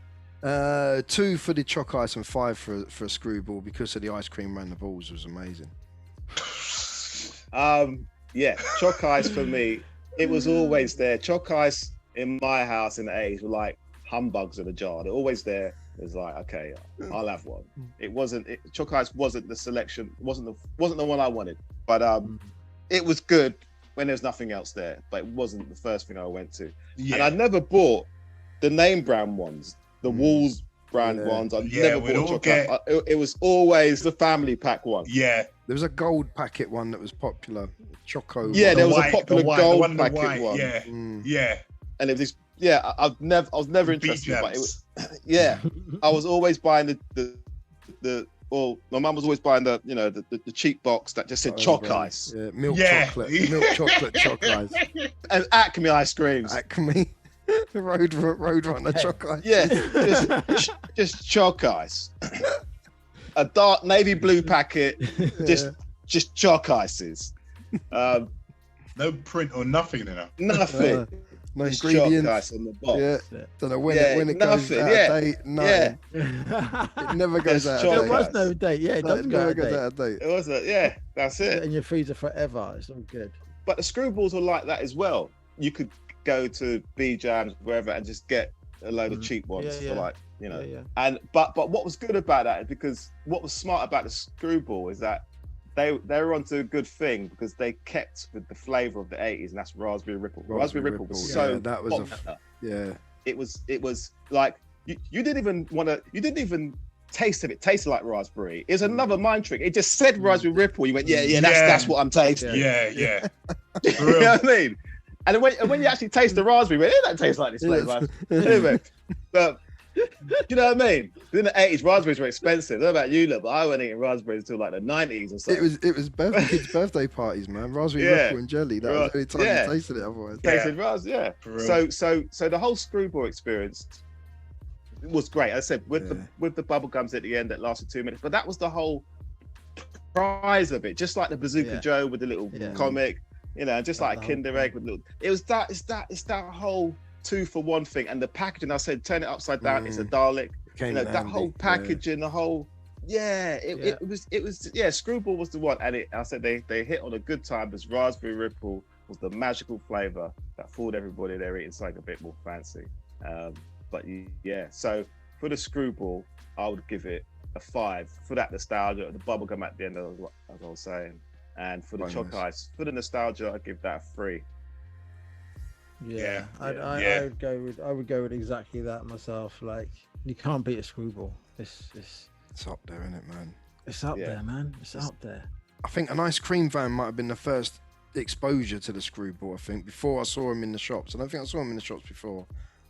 2 for the Choc Ice and 5 for a screwball because of the ice cream around the balls was amazing. Yeah, Choc Ice for me, it was always there. Choc Ice in my house in the 80s were like humbugs in a jar. They're always there. It was like, okay, I'll have one. Choc Ice wasn't the selection, wasn't the one I wanted, but it was good when there was nothing else there, but it wasn't the first thing I went to. And I never bought the name brand ones, the Walls brand ones. I never bought Choc Ice. It was always the family pack one. Yeah. There was a gold packet one that was popular. Choco. Yeah, there was white- a popular the gold one, the packet white, one. Yeah. Mm. Yeah. And it was I was never interested, but it was, I was always buying my mum was always buying the cheap box that just said Choc Ice Yeah, milk Yeah. chocolate Choc Ice. and Acme ice creams. Acme. Roadrunner Choc Ice. Yeah, just Choc Ice. A dark navy blue packet, just Choc Ices. No print or nothing in it. Nothing. No Just Choc ingredients. Ice on the box. Yeah. Don't know when it goes nothing, out of date. Nothing. Yeah. It never goes Just out Choc of There date. Ice. was no date. Yeah, it No, it doesn't go never out of goes date. out of date. It was that's Put it it. in your freezer forever. It's all good. But the screwballs were like that as well. You could go to B Jams, wherever, and just get a load of cheap ones Yeah. for like, Yeah. And but what was good about that is because what was smart about the screwball is that they were onto a good thing because they kept with the flavor of the 80s, and that's raspberry ripple. Raspberry ripple was so yeah, that was popular. yeah. It was like you didn't even taste of it. Tasted like raspberry. It's another mind trick. It just said raspberry ripple. You went, that's what I'm tasting. Yeah. You know what I mean? And when you actually taste the raspberry, it don't taste like this flavor. Anyway, but you know what I mean? In the 80s, raspberries were expensive. I don't know about you, look, but I wasn't eating raspberries until like the 90s or something. It was kids' birthday parties, man. Raspberry ripple and jelly. That was the only time you tasted it. Otherwise, Tasted raspberry, So the whole screwball experience was great. As I said, with the bubble gums at the end that lasted 2 minutes, but that was the whole prize of it. Just like the Bazooka Joe with the little comic, just like a Kinder Egg with little. It's that whole 2-for-1 thing, and the packaging. I said, turn it upside down. It's a Dalek. That whole packaging, the whole. It was Screwball was the one, and I said they hit on a good time because raspberry ripple was the magical flavor that fooled everybody. They're eating something a bit more fancy. So for the Screwball, I would give it a 5 for that nostalgia, the bubblegum at the end, as I was saying, and for the Choc Ice, for the nostalgia, I'd give that a 3. I would go with exactly that myself. Like, you can't beat a Screwball. It's up there, isn't it, man? It's up there, man. It's up there. I think an ice cream van might have been the first exposure to the Screwball. I think before I saw him in the shops. I don't think I saw him in the shops before.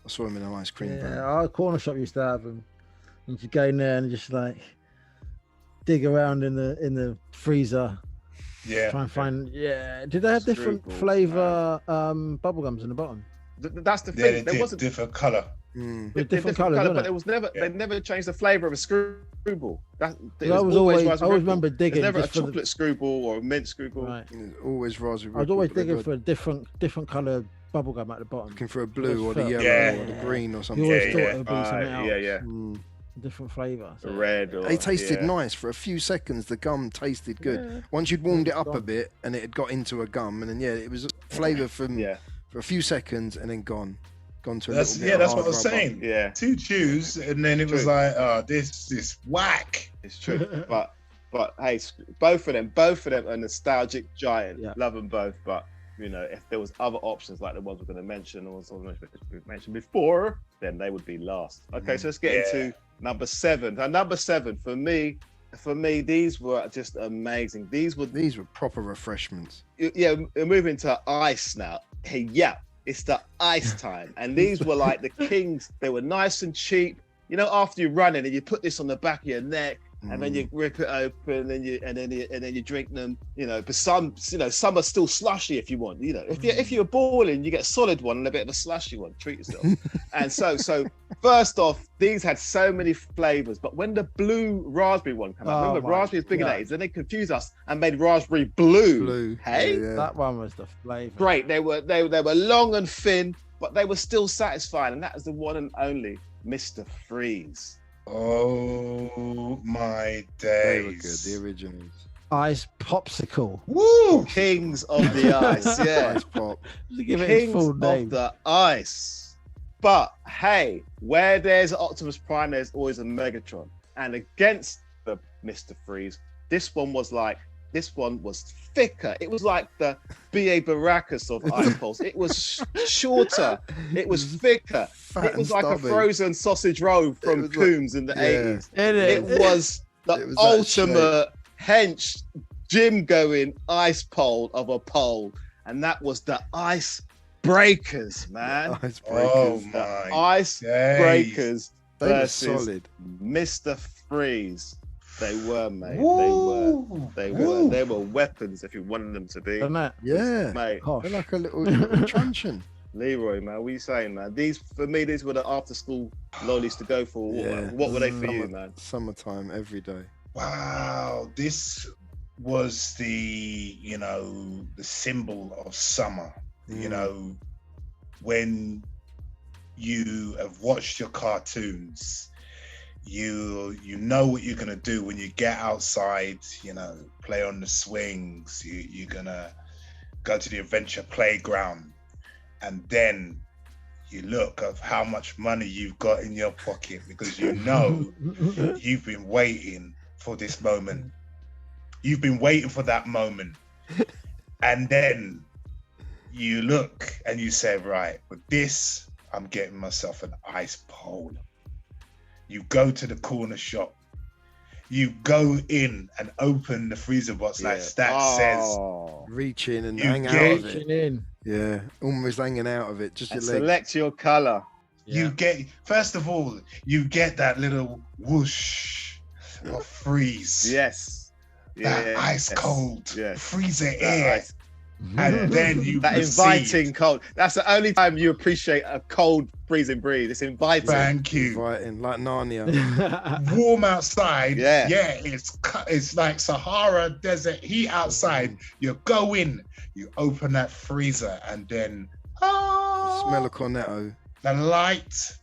I saw him in an ice cream van. Our corner shop used to have them. You could go in there and just like dig around in the freezer. Yeah. Try and find. Yeah. Did they have different flavor bubblegums in the bottom? That's the thing. There wasn't different color. Different colours, but it was never. They never changed the flavor of a Screwball. I always remember digging. There's never a chocolate Screwball or a mint Screwball. Right. Always raspberry. I was always digging for a different colour bubblegum at the bottom. Looking for a blue or the yellow or the green or something. You always thought it would be something else. Yeah. Different flavour. So. Red. They tasted nice for a few seconds. The gum tasted good. Yeah. Once you'd warmed it up a bit and it had got into a gum, and then it was flavour for a few seconds and then gone. gone to a That's little bit. that's of what I was hard rubber. saying. Yeah, 2 chews, and then it was True. like, oh, this whack. it's true. But hey, both of them are nostalgic giant. Yeah. Love them both. But you know, if there was other options like the ones we're going to mention or we've mentioned before, then they would be last. Okay, so let's get into number 7. Now, number 7 for me, these were just amazing. These were proper refreshments. yeah. We're moving to ice now. Hey, yeah, it's the ice time, and these were like the kings. They were nice and cheap. You know, after you're running and you put this on the back of your neck. And then you rip it open, and then you drink them. You know, but some are still slushy if you want. You know, if you're balling, you get a solid one and a bit of a slushy one. Treat yourself. And so first off, these had so many flavors. But when the blue raspberry one came out, remember raspberry was big in the 80s, then they confused us and made raspberry blue. Hey, Yeah. That one was the flavor. great. They were long and thin, but they were still satisfying. And that was the one and only Mr. Freeze. Oh my They were good. days. The originals. Ice popsicle. Woo! Kings of the ice. Yeah. Ice pop. To give it its Kings full of name. the ice. But hey, where there's an Optimus Prime, there's always a Megatron. And against the Mr. Freeze, this one was thicker. It was like the B.A. Baracus of ice poles. It was shorter. It was thicker. Fat It was and like a stubby. frozen sausage roll from was like- Coombs in the yeah. 80s. It It was the It was that ultimate hench gym going ice pole of a pole, and that was the ice breakers, man. Ice Oh breakers. The my ice days. breakers They were versus solid. Mr. Freeze. They were, mate. Woo! They Woo! were weapons if you wanted them to be. Isn't it? Yeah. Mate, Gosh. They're like a little truncheon. Leroy, man, what are you saying, man? These were the after school lollies to go for. Yeah. What were they for you, Summer- man? Summertime every day. Wow, this was the symbol of summer. You know, when you have watched your cartoons, you know what you're gonna do when you get outside. You know, play on the swings. You're gonna go to the adventure playground, and then you look at how much money you've got in your pocket because you know you've been waiting for this moment. You've been waiting for that moment. And then you look and you say, right, with this, I'm getting myself an ice pole. You go to the corner shop. You go in and open the freezer box like Stats says. Reach in and You hang out get- of it. Reaching in. Yeah. Almost hanging out of it. Just your And legs. select your color. You get, first of all, you get that little whoosh of freeze. Yes. That ice cold Yes. freezer That air. ice- And then you that proceed. inviting cold. That's the only time you appreciate a cold freezing breeze. It's inviting. Thank you. Inviting, like Narnia. Warm outside. Yeah. It's like Sahara desert heat outside. You go in, you open that freezer, and then Smell of cornetto. the light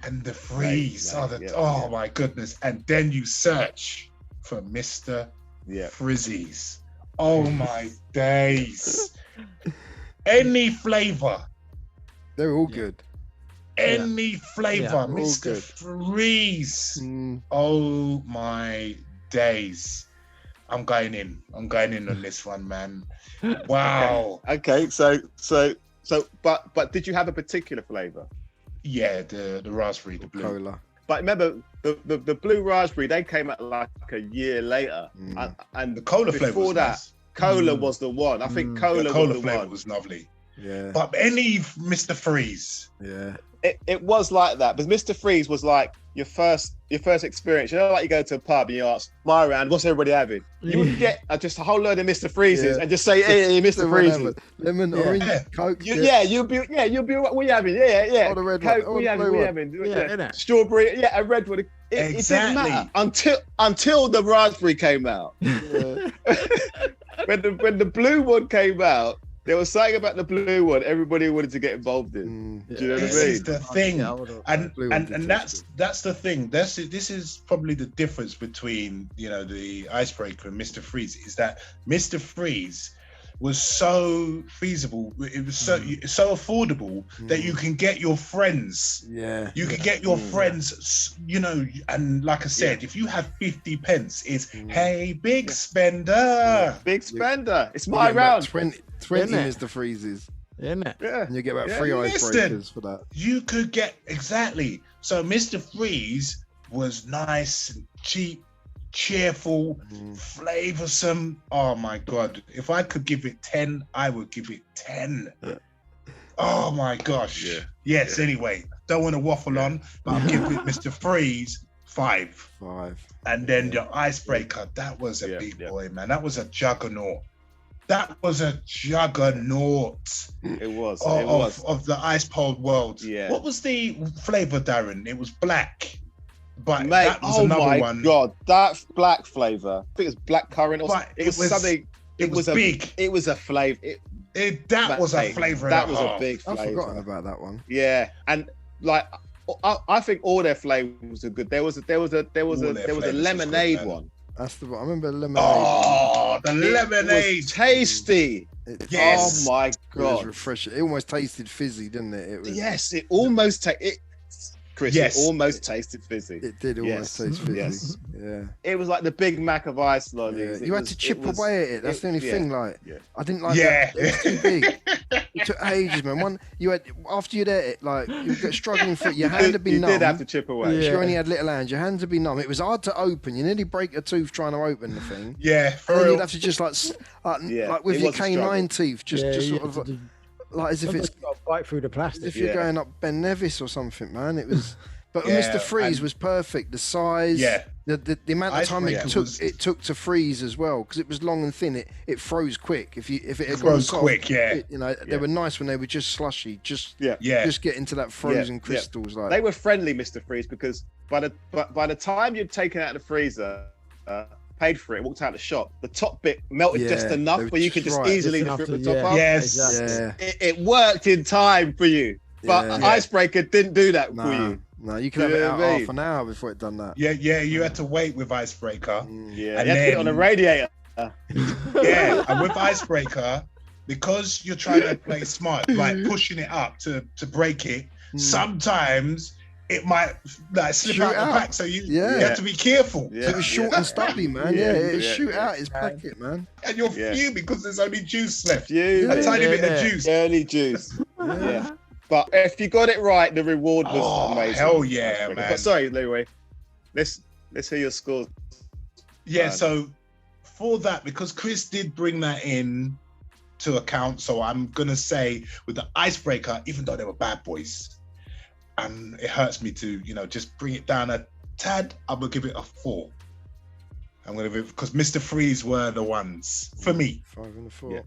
and the freeze. Right, yeah, oh yeah. my goodness! And then you search for Mr. Yeah. Frizzies. Oh my days! Any flavor. They're all Yeah. good. Any flavor, Yeah, all Mr. good. Freeze. Mm, Oh my days. I'm going in on this one, man. Wow. Okay. But did you have a particular flavor? Yeah, the raspberry, the blue. cola. But remember, the blue raspberry, they came out like a year later. Mm. And The cola flavor before was that, nice. cola was the one. I think Mm. cola, The cola was the flavor one. was lovely. Yeah. But any Mr. Freeze. Yeah. It was like that. But Mr. Freeze was like your first experience. You know, like you go to a pub and you ask, my round, what's everybody having? You would get just a whole load of Mr. Freezes Yeah. and just say, hey, Mr. Freezes. Lemon, Yeah. orange, Yeah. Coke. You'll be what are you having? Yeah. Oh, the red Coke, one. what are you Oh, having? the What are you blue having? Yeah, innit? Strawberry, a red one. It didn't Exactly. matter until the raspberry came out. Yeah. when the blue one came out, there was something about the blue one everybody wanted to get involved in. Mm. Do you know what I This mean? is the thing. And Blue and, one and did that's the thing. This is probably the difference between the icebreaker and Mr. Freeze is that Mr. Freeze was so feasible. It was so affordable that you can get your friends. Yeah. You can get your friends, you know, and like I said, if you have 50 pence, it's hey, big spender. Big spender. It's You my get about round. 20 Isn't it? Mr. Freezes. Isn't it? Yeah. And you get about Yeah. 3 Listen. icebreakers for that. You could get exactly. So Mr. Freeze was nice and cheap, cheerful, flavorsome. Oh my God. If I could give it 10, I would give it 10. Oh my gosh. Yeah. Yes, anyway. Don't want to waffle on, but I'll give it Mr. Freeze 5. 5. And then the icebreaker, that was a big boy, man. That was a juggernaut. That was a juggernaut It was. of the ice cold world. Yeah. What was the flavor, Darren? It was black. But Mate, that was oh another my one. God, that black flavor. I think it was black currant or But something. It was something. It was big. It was a flavor. That was a flavor. That was a big I've flavor. forgotten about that one. Yeah, and like I think all their flavors are good. There was a flavors lemonade was good, man. one. That's the one. I remember the lemonade. Oh, the It lemonade. was tasty. Yes. Oh my It was God. refreshing. It almost tasted fizzy, didn't it? It was. Yes, it almost Chris, Yes. it almost tasted fizzy. It did almost taste fizzy. Yes. Yeah. It was like the Big Mac of ice Yeah. lollies. You had to chip away at it. That's the only thing. Like, yeah. I didn't like Yeah. that. It was too big. It took ages, man. One, you had after you'd ate it, like you get struggling for your hand to be You numb. did have to chip away. Yeah. You only had little hands. Your hands would be numb. It was hard to open. You nearly break a tooth trying to open the thing. Yeah, for And then real. you'd have to just like with it your was a struggle. canine teeth, just you sort have of to like as if it's got to bite through the as plastic. if you're Yeah. going up Ben Nevis or something, man. It was. But Yeah, Mr. Freeze and- was perfect. The size, Yeah. the amount of time Icebreaker it took to freeze as well, because it was long and thin. It froze quick. If it had gone Froze soft, quick, yeah. they were nice when they were just slushy, just Yeah. just get into that frozen Yeah. crystals. Like They were friendly, Mr. Freeze, because by the time you'd taken it out of the freezer, paid for it, walked out the shop, the top bit melted Yeah, just they enough were where you could just just right. easily Just just enough rip the to- top yeah. off. Yes. Exactly. yeah, It worked in time for you, but Yeah. Icebreaker didn't do that for nah, you. nah, you could have You it know out what I mean? half an hour before it done that. Yeah, you had to wait with Icebreaker. Yeah, And you had to get it on a then- radiator. Yeah, and with Icebreaker, because you're trying to play smart, like pushing it up to break it, sometimes it might like slip Shoot out the out. pack. So you Yeah. have to be careful. Yeah. It was short and stubby, man. Yeah, it Yeah. shoot out his packet, man. And you're Yeah. fuming because there's only juice left. Fuming. A tiny bit of Yeah. juice. Early juice. Yeah. But if you got it right, the reward was Oh, amazing. hell yeah, Icebreaker. man. But sorry, Leroy. Let's hear your scores. Yeah, Man. so for that, because Chris did bring that in to account, so I'm gonna say with the Icebreaker, even though they were bad boys, and it hurts me to, just bring it down a tad, I'm gonna give it a 4. I'm gonna give it because Mr. Freeze were the ones for me, 5 and a 4. Yeah.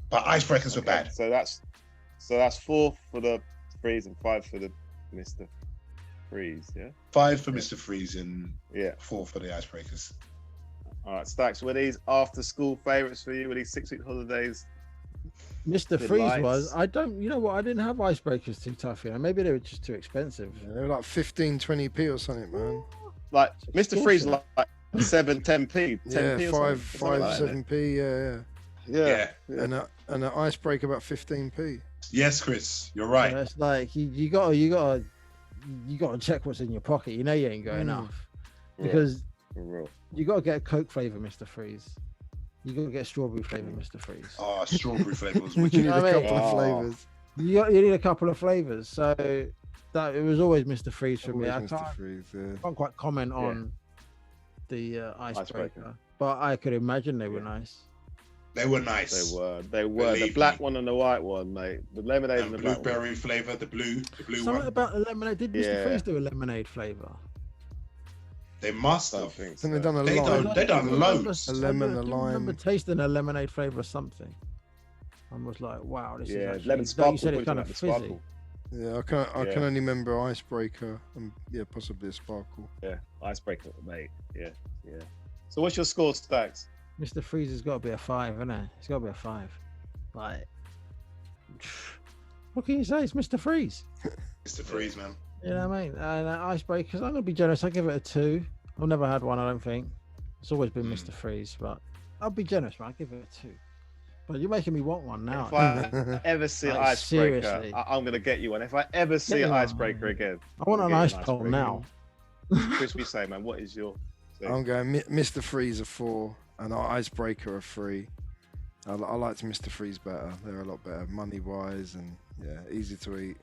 but Icebreakers were bad. So that's 4 for the Freeze and 5 for the Mr. Freeze, yeah? 5 for Mr. Freeze and Yeah. 4 for the Icebreakers. All right, Stacks, were these after school favourites for you? Were these 6-week holidays? Mr. Good Freeze lights. was. I don't. You know what? I didn't have icebreakers too tough. Maybe they were just too expensive. Yeah, they were like 15, 20p or something, man. Like, Mr. Freeze, awesome. like 7, 10p. 10p Yeah, or 5, something like that, 7p. Yeah, Yeah. Yeah. and an icebreaker about 15p. Yes, Chris, you're right. So it's like you gotta check what's in your pocket. You know you ain't got enough because For real. you gotta get a Coke flavor, Mr. Freeze. You gotta get strawberry flavor, Mr. Freeze. Oh, strawberry flavor was You wicked. need know a what I mean? couple of Oh. flavors. You need a couple of flavors. So that it was always Mr. Freeze for me. I Always Mr. can't, Freeze, yeah. can't quite comment on the icebreaker, Icebreaker. but I could imagine they were nice. They were nice. They were. The Believe black me. one and the white one, mate. The lemonade and And the black one. blueberry flavor, the blue Something one. about the lemonade. Did Mr. Yeah. Freeze do a lemonade flavor? They must I have. think I think they've done a They lot. done- they done loads. A lemon, I a do remember lime. tasting a lemonade flavor of something. I was like, wow, this is Yeah, actually, lemon like sparkle. you said, it's what kind do of you fizzy. like, the sparkle? Yeah, I can Yeah. only remember icebreaker and possibly a sparkle. Yeah, icebreaker, mate. Yeah. So what's your score, Stacks? Mr. Freeze has got to be a 5, isn't it? It's got to be a 5. Like, what can you say? It's Mr. Freeze. Mr. Freeze, man. You know what I mean? And icebreakers, I'm gonna be generous. I give it a 2. I've never had one. I don't think it's always been Mr. Freeze, but I'll be generous, man. I give it a 2. But you're making me want one now. If I ever see an Like, icebreaker, seriously. I'm gonna get you one. If I ever see Get an me one. icebreaker again, I want I'll an get you ice an pole icebreaker. now. Chris, we say, man, what is your thing? I'm going Mr. Freeze a 4 and our icebreaker a 3. I liked Mr. Freeze better. They're a lot better, money wise, and yeah, easy to eat.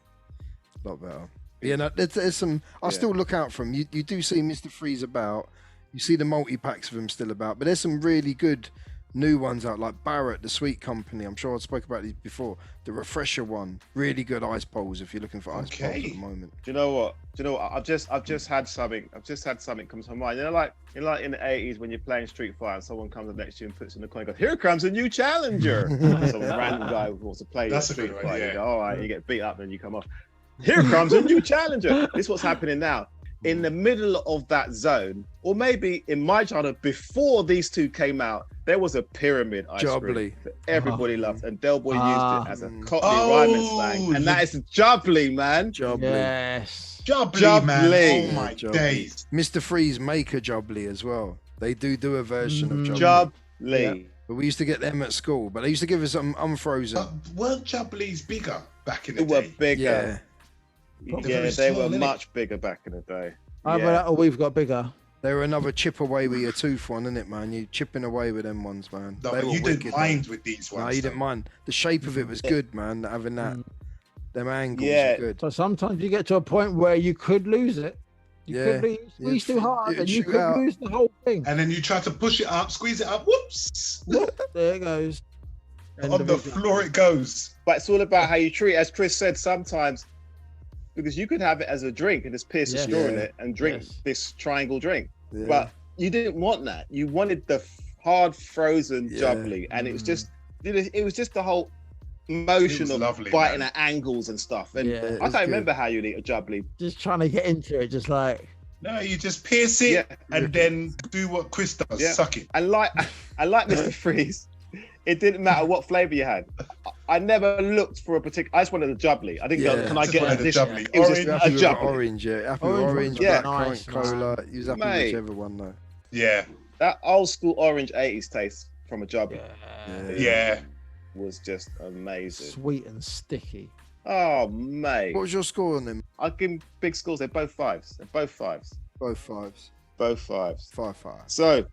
A lot better. But, yeah, no, there's some. I still look out for them. You do see Mr. Freeze about. You see the multi packs of them still about, but there's some really good new ones out, like Barrett, the Sweet Company. I'm sure I spoke about these before. The Refresher one, really good ice poles if you're looking for ice poles at the moment. Do you know what? I've just had something come to mind. You know, like in the 80s when you're playing Street Fighter and someone comes up next to you and puts in the coin and goes, "Here comes a new challenger." Some random guy who wants to play Street Fighter. Yeah. You go, all right, you get beat up and you come off. Here comes a new challenger. This is what's happening now. In the middle of that zone, or maybe in my childhood, before these two came out, there was a pyramid ice cream that everybody loved, and Del Boy used it as a Cockney rhyming slang, and that is jubbly, man. Jubbly. Yes. Jubbly, man. Jubbly. Oh my Jubbly. days. Mr. Freeze make a Jubbly as well. They do a version of Jubbly. Jubbly. Yeah. But we used to get them at school, but they used to give us some unfrozen. Weren't Jubblies bigger back in the They were day? bigger. Yeah. Yeah, they were much bigger back in the day. But we've got bigger. They were another chip away with your tooth one, isn't it, man? You chipping away with them ones, man. No, They but were you didn't wicked, mind man. with these No, ones. you didn't mind. The shape of it was good, man. Having that, them angles Yeah. were good. So sometimes you get to a point where you could lose it. You could lose. Squeeze too hard, it'd and you shoot could out. lose the whole thing. And then you try to push it up, squeeze it up. Whoops! There it goes. End On of the it. floor it goes. But it's all about how you treat it. As Chris said, sometimes, because you could have it as a drink and just pierce a Yes. straw in it and drink Yes. this triangle drink. Yeah. But you didn't want that. You wanted the hard frozen Yeah. jubbly, and it was just the whole motion of lovely, biting man. at angles and stuff. And Yeah, it I was can't good. remember how you'd eat a jubbly. Just trying to get into it, just like No, you just pierce it Yeah. and then do what Chris does, Yeah. suck it. I like Mr. Freeze. It didn't matter what flavor you had. I never looked for a particular. I just wanted a jubbly. I didn't Yeah. go, can I Just get wanted a this? jubbly. It was just You a happy with jubbly. orange, yeah. Happy with Orange orange, ones Yeah. black, nice, cola. You was happy Mate. with whichever one though. Yeah, That old school orange 80s taste from a jubbly yeah. was just amazing. sweet and sticky. Oh, mate. What was your score on them? I'll give them big scores. They're both fives. Both fives. Both fives. 5-5. So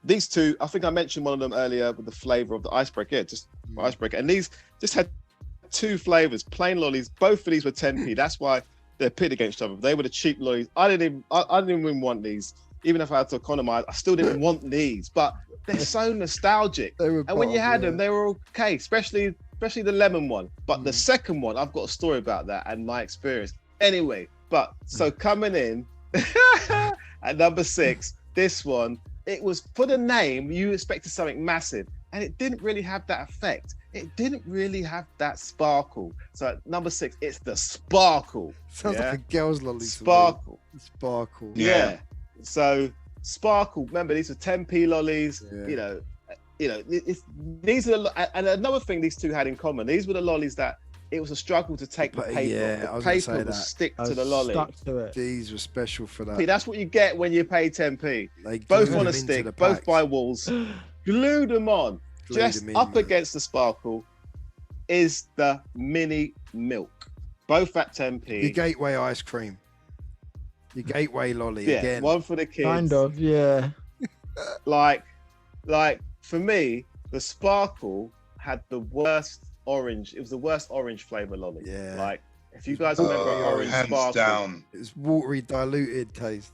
these two, I think I mentioned one of them earlier with the flavor of the icebreaker. Yeah, just icebreaker. And these just had two flavors, plain lollies. Both of these were 10p. That's why they're pitted against each other. They were the cheap lollies. I didn't even want these. Even if I had to economize, I still didn't want these. But they're so nostalgic. They were And when you bomb, had yeah. them, they were okay, especially the lemon one. But the second one, I've got a story about that and my experience. Anyway, but so coming in at number 6, this one, it was for the name, you expected something massive, and it didn't really have that effect. It didn't really have that sparkle. So at number 6, it's the sparkle. Sounds yeah? like a girl's lolly. to me. Sparkle. Sparkle. Yeah. So sparkle. Remember, these are 10p lollies. Yeah. These are and another thing these two had in common. These were the lollies that it was a struggle to take the But, paper. yeah, The I was gonna paper say would that. stick I to the was lolly. stuck to it. These were special for that. That's what you get when you pay 10p. They Both glued on a them into stick, the both packs. by walls. Glued them on. Glued Just them in, up man. against the sparkle is the mini milk. Both at 10p. Your gateway ice cream. Your gateway lolly Yeah, again. one for the kids. Kind of, yeah. Like for me, the sparkle had the worst orange. It was the worst orange flavor lolly. Yeah. Like if you guys remember orange hands sparkle. down. It's watery, diluted taste.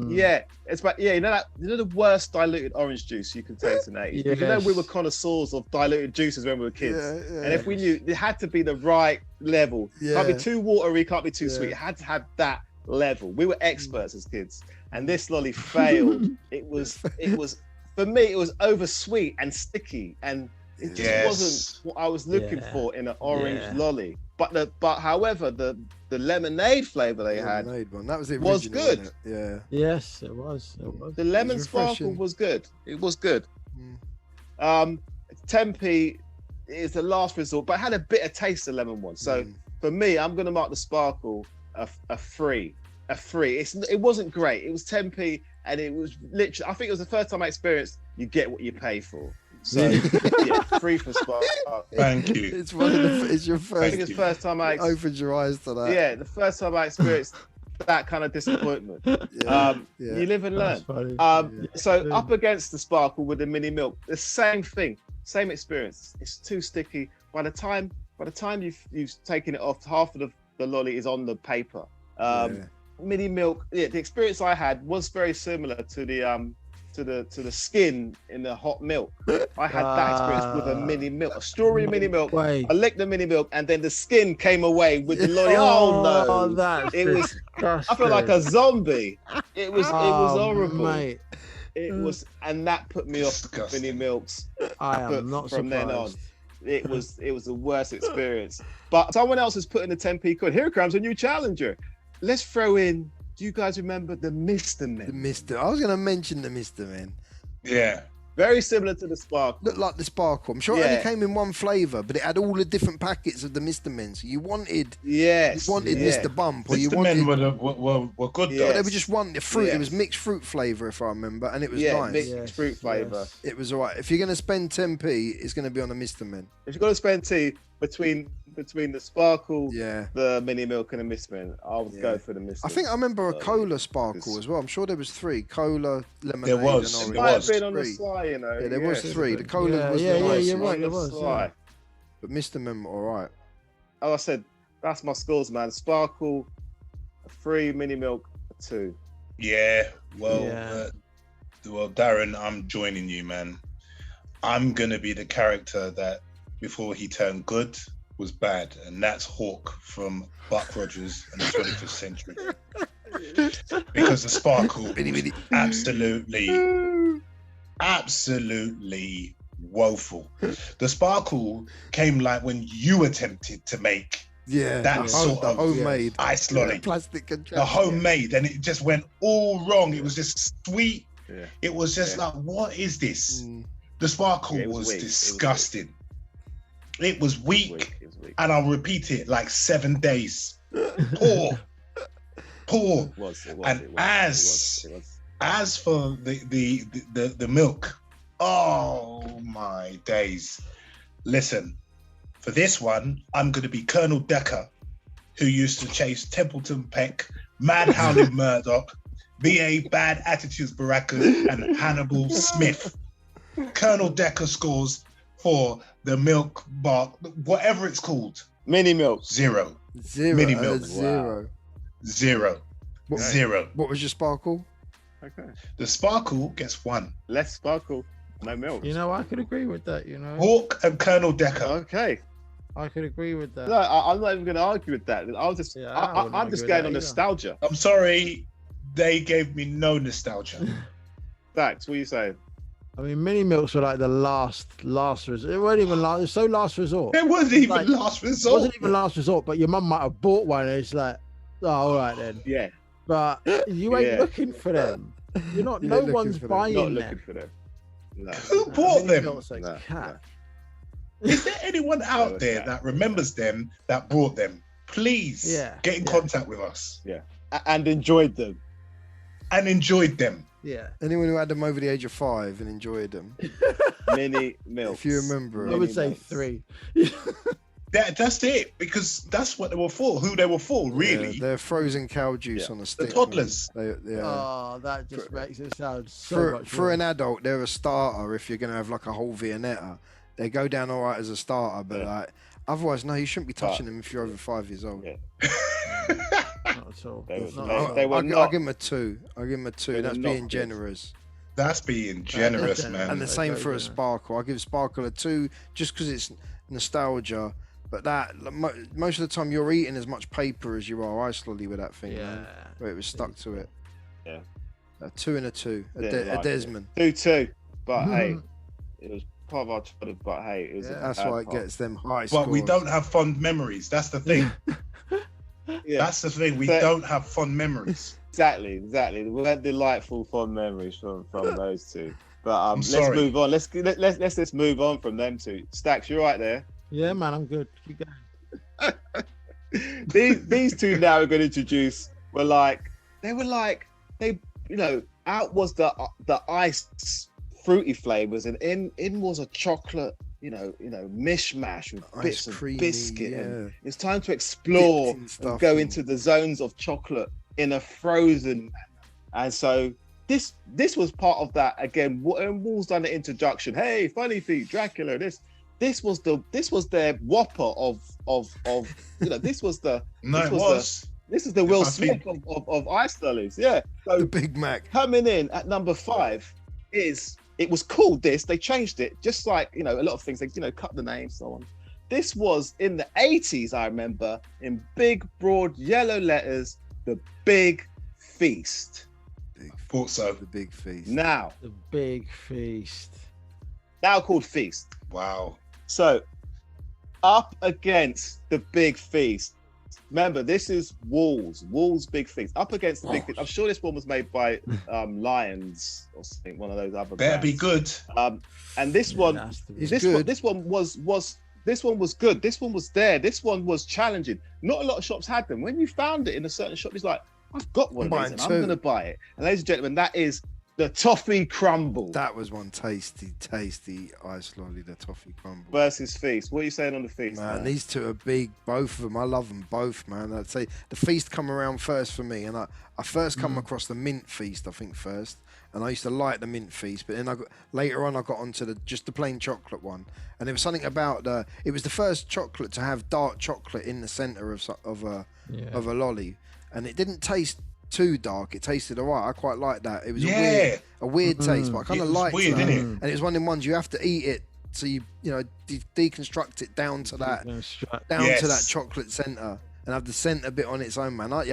Yeah, it's but you know the worst diluted orange juice you can taste in the 80s. Because, you know we were Yes. connoisseurs of diluted juices when we were kids. Yeah, And if we knew it had to be the right level. Can't be Yeah. too watery, can't be too Yeah. sweet. It had to have that level. We were experts as kids. And this lolly failed. It was for me, it was over sweet and sticky, and it just Yes. wasn't what I was looking Yeah. for in an orange Yeah. lolly. But however, the lemonade flavor they had, Lemonade one. That was the was original, good. wasn't it? Yeah. Yes, it was. It was. the lemon was sparkle refreshing. was good. It was good. Mm. 10p is the last resort, but it had a bitter taste, the lemon one. So Mm. for me, I'm gonna mark the sparkle a 3. A 3. It wasn't great. It was 10p, and it was literally. I think it was the first time I experienced you get what you pay for. So yeah, 3 for Sparkle. Thank you. It's it's your I first. think it's the first time I Opened your eyes to that. yeah, the first time I experienced that kind of disappointment. Yeah. You live and learn. That's funny. So up against the Sparkle with the mini milk, the same thing, same experience. It's too sticky. By the time you've taken it off, half of the lolly is on the paper. Mini milk, yeah, the experience I had was very similar to the skin in the hot milk. I had that experience with a mini milk, a strawberry mini milk. Wait. I licked the mini milk, and then the skin came away with the lolly. Oh no! That's It was. disgusting. I felt like a zombie. It was horrible. Mate, It was, and that put me off Disgusting. mini milks. I But am not from then surprised. on. It was the worst experience. But someone else has put in the 10p coin. Here comes a new challenger. Let's throw in. Do you guys remember the Mr. The Men? Mister. I was going to mention the Mister Man. Yeah. Very similar to the Sparkle. Looked like the Sparkle. I'm sure it Yeah. only came in one flavour, but it had all the different packets of the Mister Men. So you wanted Yes. Mr. Bump, or you Mr. wanted. Men were good Yeah. though. They were just one fruit. It Yes. was mixed fruit flavour, if I remember, and it was Yeah, nice. mixed Yes, fruit flavour. yes. It was alright. If you're going to spend 10p, it's going to be on the Mister Men. If you've got to spend tea between the Sparkle, Yeah. the mini milk, and the Mr. Men, I would Yeah. go for the Mr. I think I remember a Oh, cola Sparkle it's- as well. I'm sure there was 3: cola, lemonade, There was. and It orange. There might was. have been on the 3. sly, you know. Yeah, there was 3. The cola Yeah, was yeah, the yeah, nice you're one. right, On there the was, sly. yeah. But Mr. Men were alright. As I said, that's my scores, man. Sparkle, a 3, mini milk, a 2. Yeah. Well, Yeah. Darren, I'm joining you, man. I'm gonna be the character that before he turned good was bad, and that's Hawk from Buck Rogers and the 21st Century. Because the Sparkle was absolutely woeful. The Sparkle came like when you attempted to make Yeah. That the sort the of- homemade. ice lolly, Plastic the contraption. homemade, and it just went all wrong. It was just sweet. Yeah. It was just Yeah. like, what is this? Mm. The Sparkle Yeah, it was was weak. It was disgusting. It was weak, It was weak. and I'll repeat it like 7 days. Poor, poor. It was. And It was. As for the milk, oh my days! Listen, for this one, I'm going to be Colonel Decker, who used to chase Templeton Peck, Mad Hounded Murdoch, VA Bad Attitudes Baracus, and Hannibal Smith. Colonel Decker scores for the milk bar, whatever it's called, Mini milk. 0, Zero. Mini milk. 0. 0, What, 0. what was your Sparkle? Okay. The Sparkle gets 1. Less Sparkle, no milk. You know, I could agree with that. You know, Hawk and Colonel Decker. Okay. I could agree with that. No, I'm not even going to argue with that. I'll just, Yeah, I wouldn't I'm just argue with going that on either. nostalgia. I'm sorry, they gave me no nostalgia. Facts. What are you saying? I mean, mini milks were like the last resort. It wasn't even last. It's so last resort. It wasn't even Like, last It resort. wasn't even last resort, but your mum might have bought one. And it's like, oh, all right then. Yeah. But you ain't Yeah. looking for them. You're not. You're No not looking one's for them. buying Not them. looking for them. No. Who bought Mini them? milks are No, cat. Is there anyone out No, there okay. that remembers them that brought them? Please Yeah, get in yeah. contact with us And enjoyed them. and enjoyed them. Yeah. Anyone who had them over the age of 5 and enjoyed them. Mini milk. If you remember I it. would say milks. 3. That's it, because that's what they were for. Who they were for, really? Yeah, they're frozen cow juice Yeah. on a The stick. toddlers. man. They, yeah. Oh, that just makes it sound so for much for an worse. adult, they're a starter. If you're gonna have like a whole Viennetta, they go down all right as a starter. But Yeah. like, otherwise, no, you shouldn't be touching them if you're over 5 years old. Yeah. Not at all. They was Not nice. at all. They were I'll not- give them a 2. I'll give them a 2. They were That's not being good. generous. That's being generous, generous. man. And the they same go for a generous. Sparkle. I'll give Sparkle a 2 just because it's nostalgia. But that like, most of the time you're eating as much paper as you are ice lolly with that thing, man. Yeah. Where it was stuck to it. Yeah. A 2 and a 2. A, Didn't a like it. Desmond. 2-2. But hey, it was part of our childhood. But hey, it was. Yeah. a That's bad why it part. gets them high But we scores. don't have fond memories. That's the thing. Yeah. That's the thing. We So- don't have fond memories. Exactly. We weren't delightful fond memories from those two. But let's sorry. move on. Let's just move on from them two. Stacks, you're right there. Yeah, man, I'm good. Keep going. These two now we're going to introduce were like they out was the ice fruity flavors, and in was a chocolate, mishmash with Ice bits creamy, of biscuit. yeah. And it's time to explore Dipped in stuff and go and- into the zones of chocolate in a frozen manner. And so this was part of that again. When Wolves done the introduction, hey, Funny Feet, Dracula, this was their whopper of this was the No, this it was was. this is the Will I Smith think- of ice lollies. Yeah. So The Big Mac. coming in at number 5 it was called this. They changed it, just like a lot of things. They cut the name, so on. This was in the 80s, I remember, in big, broad yellow letters, the Big Feast. Thought so. The Big Feast. Now The Big Feast. called Feast. Wow. So up against the Big Feast. Remember, this is Wolves Big Feast. Up against the Big Feast. I'm sure this one was made by Lions or something, one of those other Better be brands. good. And this Yeah, one, it has to be. It's this good. one, this one was good. This one was there. This one was challenging. Not a lot of shops had them. When you found it in a certain shop, it's like, I've got one of I'm these and buying I'm two. gonna buy it. And ladies and gentlemen, that is the Toffee Crumble That was one tasty ice lolly, the toffee crumble. versus Feast. What are you saying on the Feast? Man, these two are big, both of them. I love them both, man. I'd say the Feast come around first for me, and I first come across the Mint Feast, I think, first, and I used to like the Mint Feast, but then later on I got onto just the plain chocolate one, and there was something about it was the first chocolate to have dark chocolate in the centre of a lolly, and it didn't taste too dark. It tasted alright. I quite like that. It was a weird taste, but I kind It of was liked weird, that. innit? And it was one of them ones you have to eat it, so you deconstruct it down to that Yes. chocolate centre and have the centre bit on its own, man. I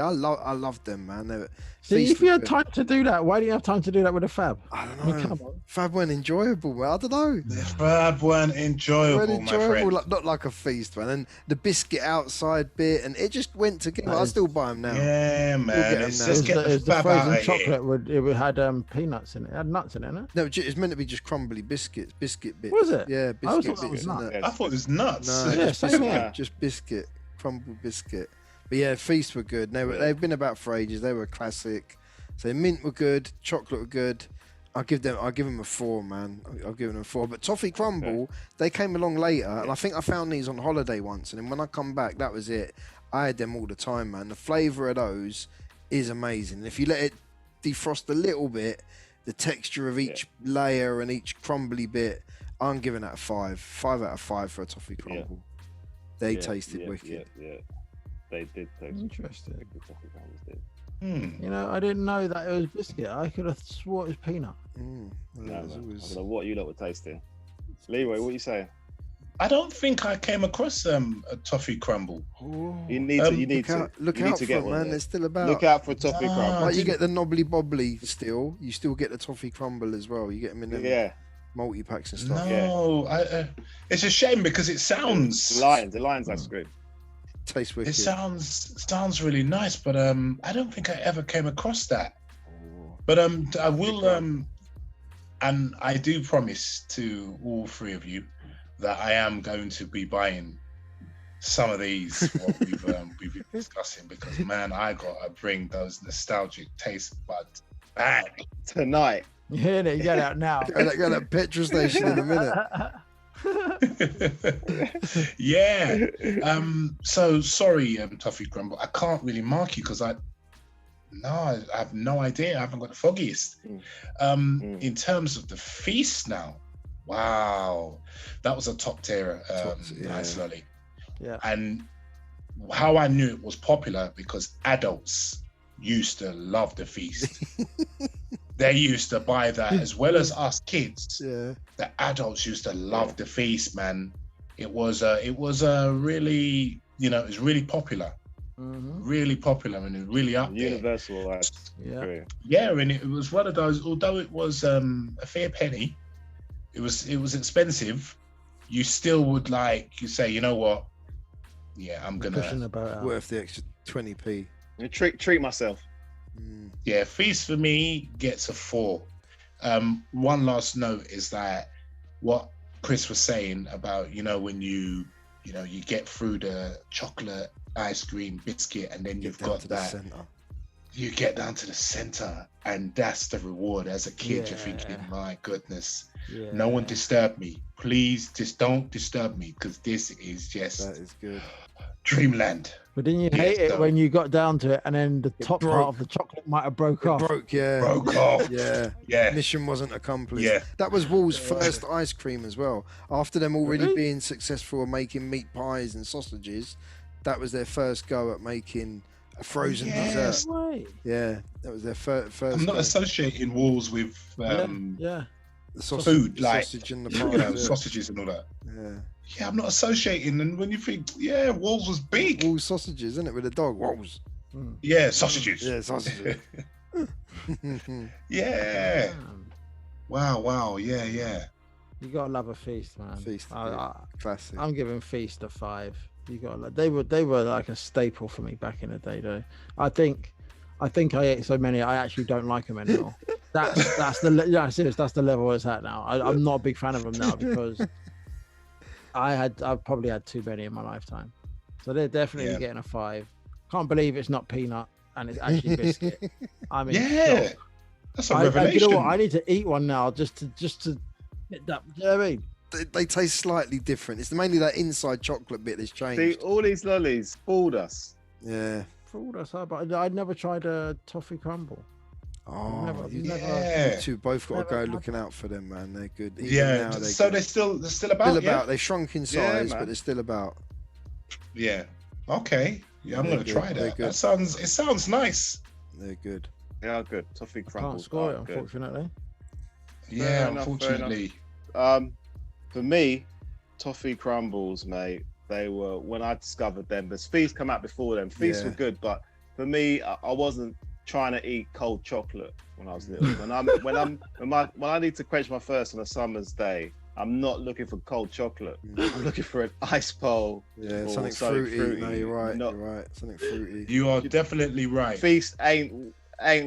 loved them, man. They were, See, Feast if you was had good. time to do that, why do you have time to do that with a Fab? I don't I mean, know. come on. Fab weren't enjoyable, man. I don't know. The Fab weren't enjoyable, my friend. not like a Feast, man. And the biscuit outside bit, and it just went together. That I is- still buy them now. Yeah, man. get 'em It's now. just It get was the the Fab out frozen of here. chocolate. It had peanuts in it. It had nuts in it, innit? No, it's meant to be just crumbly biscuit bits. Was it? Yeah, I always biscuit thought it was bits. and nuts. that. I thought it was nuts. No, Yeah, just same biscuit, here. just biscuit, crumbled biscuit. But yeah, Feast were good. They've been about for ages. They were a classic. So Mint were good, chocolate were good. I'll give them a 4, man. I've given them a 4. But Toffee Crumble, they came along later, and I think I found these on holiday once. And then when I come back, that was it. I had them all the time, man. The flavour of those is amazing. And if you let it defrost a little bit, the texture of each layer and each crumbly bit, I'm giving that a 5. 5 out of 5 for a Toffee Crumble. They tasted wicked. Yeah. They did taste Interesting. wicked. The Toffee Crumbles did. You know, I didn't know that it was biscuit. I could have swore it was peanut. Mm. No, It was man. I always- don't know what you lot were tasting. Leroy, what are you saying? I don't think I came across a Toffee Crumble. You need to. You Look need to. out, look you need out to for get it, one. man. there. They're still about. Look out for a Toffee Ah, Crumble. Like you get the knobbly bobbly still. You still get the toffee crumble as well. You get them in them Yeah, multi packs and stuff. No, it's a shame because it sounds the lions ice cream. Tastes wicked. it sounds really nice, but I don't think I ever came across that. But I will and I do promise to all 3 of you that I am going to be buying some of these what we've been discussing, because man, I gotta bring those nostalgic taste buds back. Tonight. You hear it? You get out now. Go to that petrol station in a minute. Yeah. So sorry, Toffee Crumble. I can't really mark you because I have no idea. I haven't got the foggiest. In terms of the Feast now, wow, that was a top tier ice lolly. Yeah. And how I knew it was popular because adults used to love the Feast. They used to buy that as well as us kids. Yeah. The adults used to love the Feast, man. It was really, it was really popular, really popular, and it was really up there. Universal ice Yeah. cream. Yeah, and it was one of those. Although it was a fair penny, it was expensive. You still would you say, you know what? Yeah, I'm Pushing gonna. the boat out. Worth the extra 20p. And treat myself. Yeah, Feast for me gets a 4. One last note is that what Chris was saying about when you get through the chocolate ice cream biscuit and then you've Down got to the that centre. you get down to the center, and that's the reward. As a kid, you're thinking, Yeah. my goodness, Yeah. no one disturb me. Please, just don't disturb me, because this is That just is good. dreamland. But didn't you Yeah, hate it so- when you got down to it and then the top broke. part of the chocolate might have broke It off? broke, yeah. Broke off. Yeah. Yeah. Mission wasn't accomplished. Yeah. That was Wool's first ice cream as well. After them already Really? being successful at making meat pies and sausages, that was their first go at making a frozen Yes. dessert. No way. Yeah, that was their first. I'm not go. associating walls with Yeah. The sausage, food, the like, sausage and the you pies. know, yeah. sausages and all that. Yeah. Yeah, I'm not associating. And when you think, yeah, Walls was big. Wool's sausages, isn't it, with a dog? Wool's. Mm. Yeah, sausages. Yeah, sausages. Yeah. Damn. Wow. Yeah. You gotta love a feast, man. Feast, I, yeah. Classic. I'm giving Feast a 5. You got they were like a staple for me back in the day, though. I think I ate so many I actually don't like them anymore. That's the serious. That's the level it's at now. I'm not a big fan of them now because I've probably had too many in my lifetime. So they're definitely Yeah. getting a 5. Can't believe it's not peanut and it's actually biscuit. I mean, Yeah. shock. That's a You revelation. know what? I need to eat one now just to get that. You know what I mean? They taste slightly different. It's mainly that inside chocolate bit that's See, changed. all these lollies fooled us. Yeah. Fooled us, but I'd never tried a toffee crumble. Oh, Never- you, Yeah. you two both got to Never go had looking out for them, man. They're good. Even Yeah. now, So good. they're still about. still Yeah. about. They shrunk in Yeah, size, man. but they're still about. Yeah. Okay. Yeah, I'm They're gonna good, try they're that. good. It sounds nice. They're good. They are good. Toffee Can't crumbles score are it, good. unfortunately. Yeah, Fair enough, unfortunately. For me, toffee crumbles, mate. They were when I discovered them. The Feast come out before them. Feast Yeah. were good, but for me, I wasn't trying to eat cold chocolate when I was little. When I need to quench my thirst on a summer's day, I'm not looking for cold chocolate. I'm looking for an ice bowl. Yeah, or something fruity. No, you're right. Not- You're right. Something fruity. You are definitely right. Feast ain't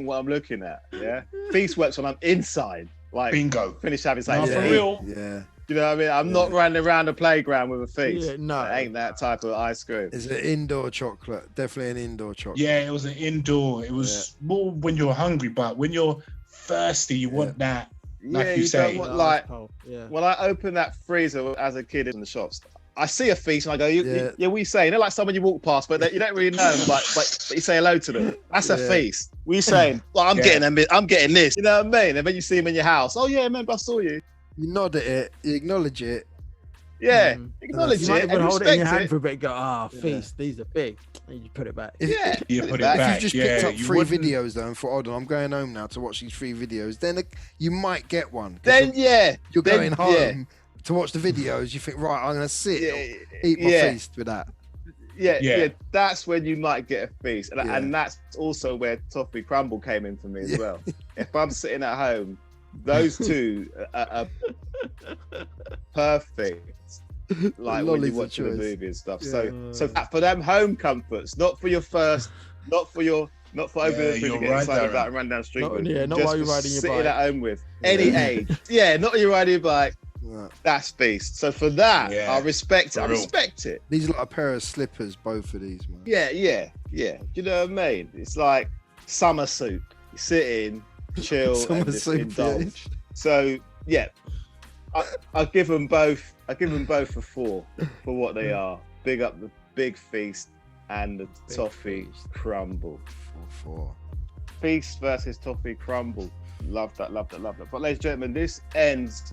what I'm looking at. Yeah, Feast works when I'm inside. Like Bingo. finish having No, something for to eat. real. Yeah. You know what I mean? I'm not running around the playground with a feast. Yeah, no. It ain't that type of ice cream. It's an indoor chocolate. Definitely an indoor chocolate. Yeah, it was an indoor. It was more when you're hungry, but when you're thirsty, you want that. Like Yeah, you you say. don't want, Yeah, like ice cold, yeah. when I open that freezer as a kid in the shops, I see a feast and I go, Yeah. yeah, what are you saying? They're like someone you walk past, but you don't really know them, but you say hello to them. That's a Yeah. feast. What are you saying? Well, I'm getting this. You know what I mean? And then you see them in your house. Oh yeah, remember I saw you. You nod at it. You acknowledge it. Yeah, Mm. acknowledge You it might and even hold it in your respect hand it. for a bit and go, Yeah. feast, these are big. And you put it back. If, Yeah, You put it back. back. If you've just yeah, picked up you 3 wouldn't- videos though and thought, hold on, I'm going home now to watch these 3 videos, then you might get one. 'Cause Then you're then, going home to watch the videos. You think, right, I'm going to sit, eat my yeah. feast with that. Yeah, that's when you might get a feast, and, Yeah. and that's also where toffee crumble came in for me as well. If I'm sitting at home, those two are perfect. Like when Lollies you're are watching a choice. movie and stuff. Yeah. So that for them home comforts, not for your first, not for opening Yeah, the fridge you're and getting right, excited Darren. about and run down the street. Not- with. yeah, not Just while you're for riding your sitting bike. at home with Yeah. any age. Yeah, not you're riding your bike. Right. That's feast. So for that, Yeah, I respect it. I for real. respect it. These are like a pair of slippers, both of these, man. Yeah. You know what I mean? It's like summer soup. You sit in, chill, Summer and just soup, indulge. So yeah, I give them both. I give them both a 4 for what they are. Big up the big feast and the Big toffee feast. crumble. 4-4. Feast versus toffee crumble. Love that. But ladies and gentlemen, this ends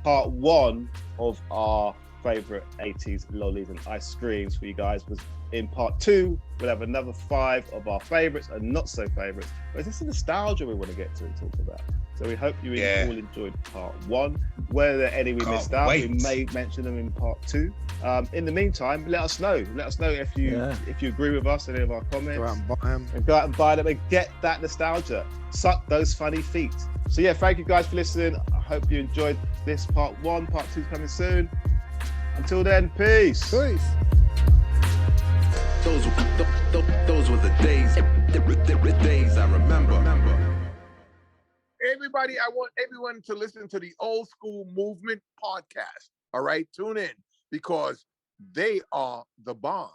part 1 of our favorite 80s lollies and ice creams for you guys. In part 2, we'll have another 5 of our favorites and not so favorites. But it's just a nostalgia we want to get to and talk about. So we hope you all enjoyed part 1. Were there any we Can't missed out? wait. We may mention them in part 2. In the meantime, let us know. Let us know if you agree with us, any of our comments. Go out and buy them. And go out and buy them and get that nostalgia. Suck those funny feet. So yeah, thank you guys for listening. I hope you enjoyed this part 1. Part 2 is coming soon. Until then, peace. Peace. Those were the days I remember. Everybody, I want everyone to listen to the Old Skool Movement podcast. All right, tune in because they are the bomb.